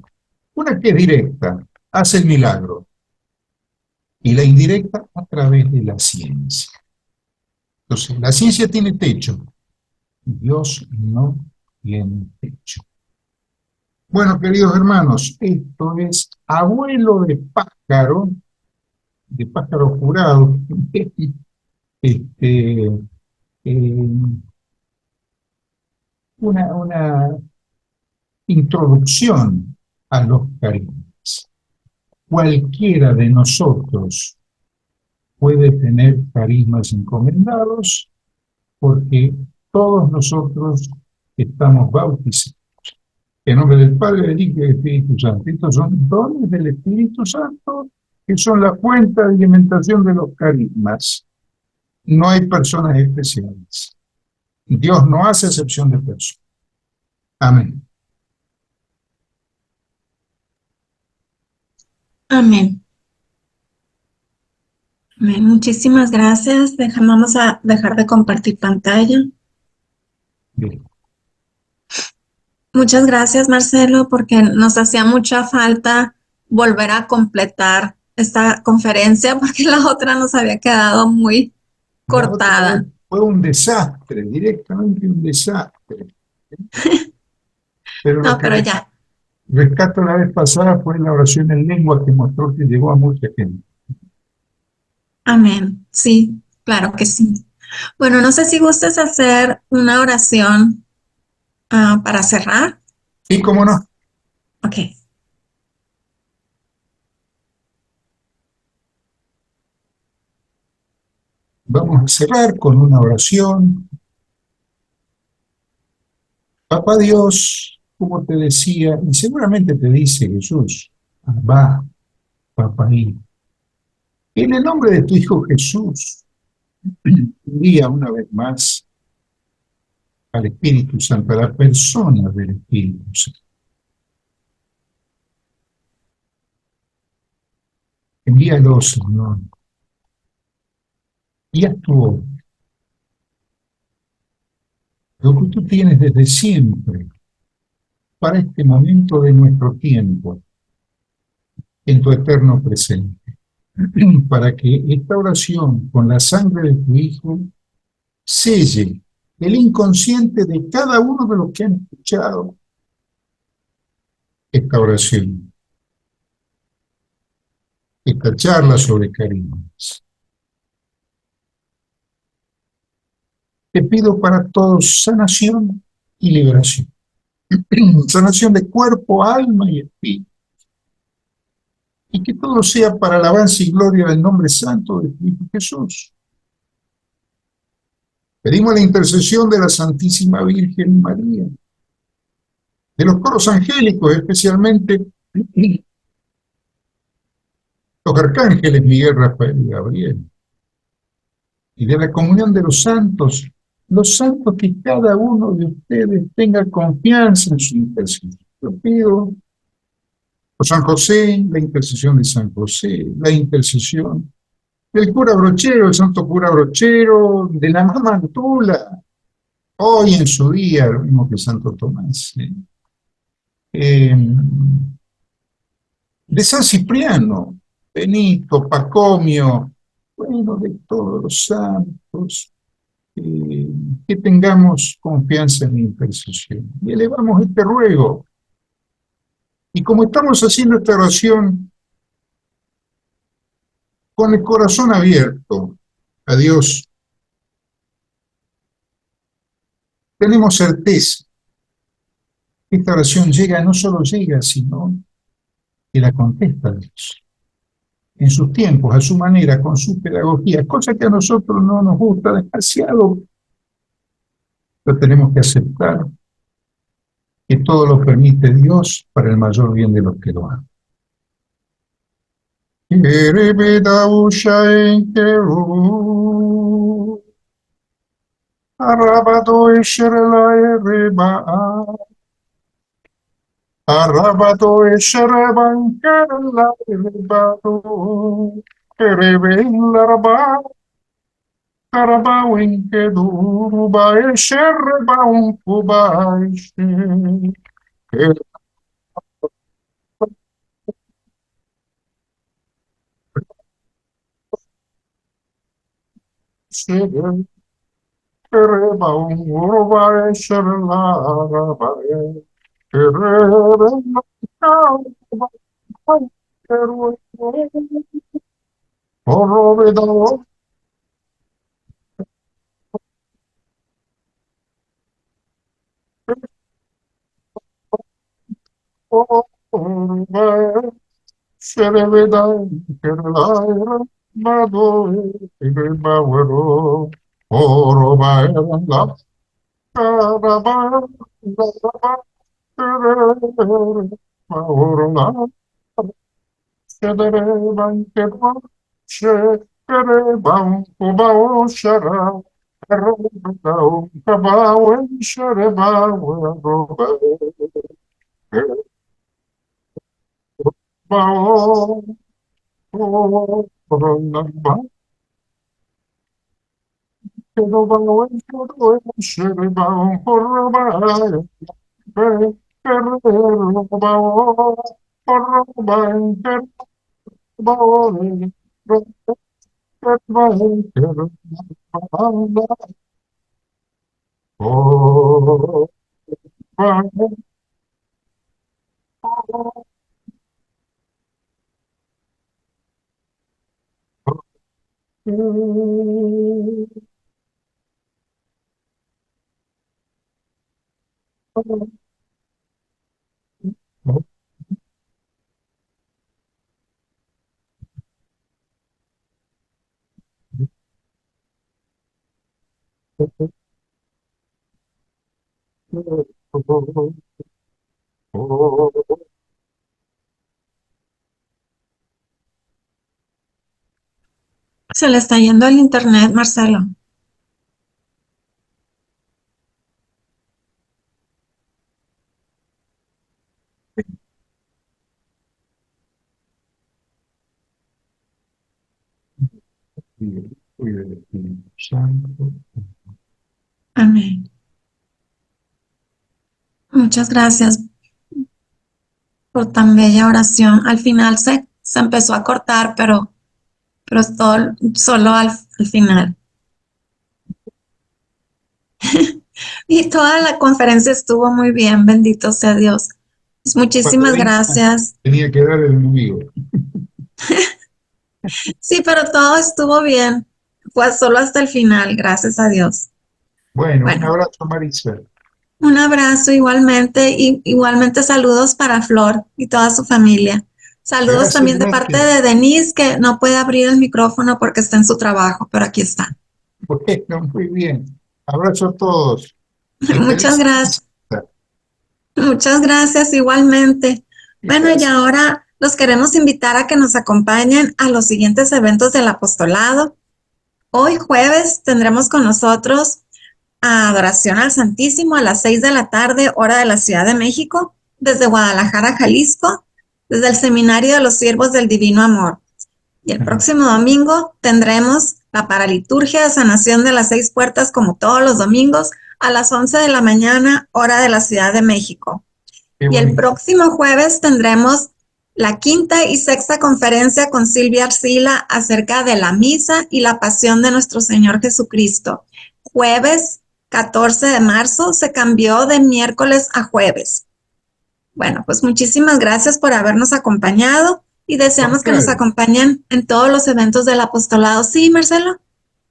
Una que es directa, hace el milagro. Y la indirecta a través de la ciencia. Entonces, la ciencia tiene techo. Dios no tiene techo. Bueno, queridos hermanos, esto es Abuelo de pájaro jurado, una introducción a los carismas. Cualquiera de nosotros puede tener carismas encomendados porque todos nosotros estamos bautizados en nombre del Padre, del Hijo y del Espíritu Santo. Estos son dones del Espíritu Santo que son la fuente de alimentación de los carismas. No hay personas especiales. Dios no hace excepción de personas. Amén. Amén. Amén. Muchísimas gracias. Vamos a dejar de compartir pantalla. Bien. Muchas gracias, Marcelo, porque nos hacía mucha falta volver a completar esta conferencia porque la otra nos había quedado muy cortada. Fue un desastre, directamente un desastre. Pero no, pero ya. Rescato la vez pasada fue la oración en lengua que mostró que llegó a mucha gente. Amén. Sí, claro que sí. Bueno, no sé si gustes hacer una oración para cerrar. Sí, cómo no. Ok. Vamos a cerrar con una oración. Papá Dios, como te decía, y seguramente te dice Jesús, va, papá, en el nombre de tu Hijo Jesús, Envía una vez más al Espíritu Santo, a la persona del Espíritu Santo. Envíalo, Señor, y haz tu obra, lo que tú tienes desde siempre, para este momento de nuestro tiempo, en tu eterno presente, para que esta oración con la sangre de tu Hijo selle el inconsciente de cada uno de los que han escuchado esta oración, esta charla sobre cariños. Te pido para todos sanación y liberación. Sanación de cuerpo, alma y espíritu. Y que todo sea para alabanza y gloria del nombre santo de Cristo Jesús. Pedimos la intercesión de la Santísima Virgen María, de los coros angélicos, especialmente los arcángeles Miguel, Rafael y Gabriel, y de la comunión de los santos que cada uno de ustedes tenga confianza en su intercesión. Yo pido por San José, la intercesión de San José, la intercesión del cura Brochero, el santo cura Brochero, de la mamá Antula, hoy en su día, lo mismo que Santo Tomás, de San Cipriano, Benito, Pacomio, bueno, de todos los santos, que tengamos confianza en la intercesión. Y elevamos este ruego. Y como estamos haciendo esta oración con el corazón abierto a Dios, tenemos certeza que esta oración llega, no solo llega, sino que la contesta Dios en sus tiempos, a su manera, con su pedagogía, cosa que a nosotros no nos gusta demasiado, pero tenemos que aceptar que todo lo permite Dios para el mayor bien de los que lo aman. Arrabato eshereban kerla irbato erebella raba karabawin keduruba esherebaun kubaishe erebaun uruba esherla raba erebella Orobedo, Sherebeda, Kerala, Bado, Bawero, Oroba, Karaba, Maurla, Shedere, Bankeba, Shedere, Bankubao, Shara, Karabao, Kabao, Shereba, Bao, Se le está yendo el internet, Marcelo. Y del Espíritu Santo. Amén. Muchas gracias por tan bella oración. Al final se empezó a cortar, pero es todo, solo al final. Y toda la conferencia estuvo muy bien, bendito sea Dios. Pues Cuando muchísimas gracias. tenía que dar el enemigo. Sí, pero todo estuvo bien. Fue solo hasta el final, gracias a Dios. Bueno, un Bueno, abrazo, Marisa. un abrazo igualmente y igualmente saludos para Flor y toda su familia. Saludos Gracias, también de parte gracias. de Denise, que no puede abrir el micrófono porque está en su trabajo, pero aquí está. Bueno, muy bien. Abrazo a todos y Muchas feliz gracias. fiesta. Muchas gracias igualmente. Bueno, y Gracias. ahora los queremos invitar a que nos acompañen a los siguientes eventos del apostolado. Hoy jueves tendremos con nosotros a Adoración al Santísimo a las 6 de la tarde, hora de la Ciudad de México, desde Guadalajara, Jalisco, desde el Seminario de los Siervos del Divino Amor. Y el próximo domingo tendremos la paraliturgia de sanación de las 6 puertas, como todos los domingos, a las 11 de la mañana, hora de la Ciudad de México. Qué Y el bonito. próximo jueves tendremos la quinta y sexta conferencia con Silvia Arcila acerca de la misa y la pasión de nuestro Señor Jesucristo. Jueves 14 de marzo se cambió de miércoles a jueves. Bueno, pues muchísimas gracias por habernos acompañado y deseamos que nos Contrario. acompañen en todos los eventos del apostolado. ¿Sí, Marcelo?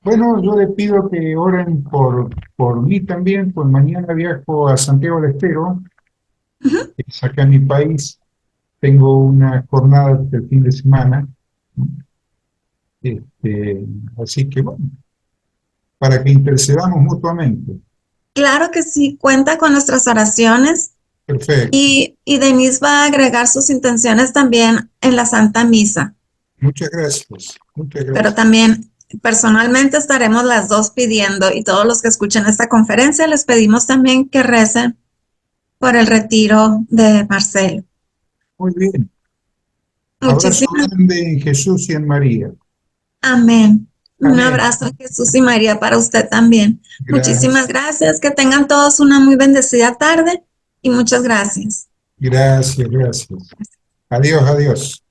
Bueno, yo le pido que oren por mí también, pues mañana viajo a Santiago del Estero, Uh-huh. que es acá en mi país. Tengo una jornada del fin de semana, ¿no? Así que bueno, para que intercedamos mutuamente. Claro que sí, cuenta con nuestras oraciones. Perfecto. Y Denise va a agregar sus intenciones también en la Santa Misa, Muchas gracias. Muchas pero gracias. también personalmente estaremos las dos pidiendo y todos los que escuchen esta conferencia les pedimos también que recen por el retiro de Marcelo. Muy bien. Abrazo Muchísimas grande en Jesús y en María. amén. Un Amén. abrazo a Jesús y María para usted también. Muchísimas Gracias. gracias, que tengan todos una muy bendecida tarde y muchas gracias. Gracias, gracias. Adiós, adiós.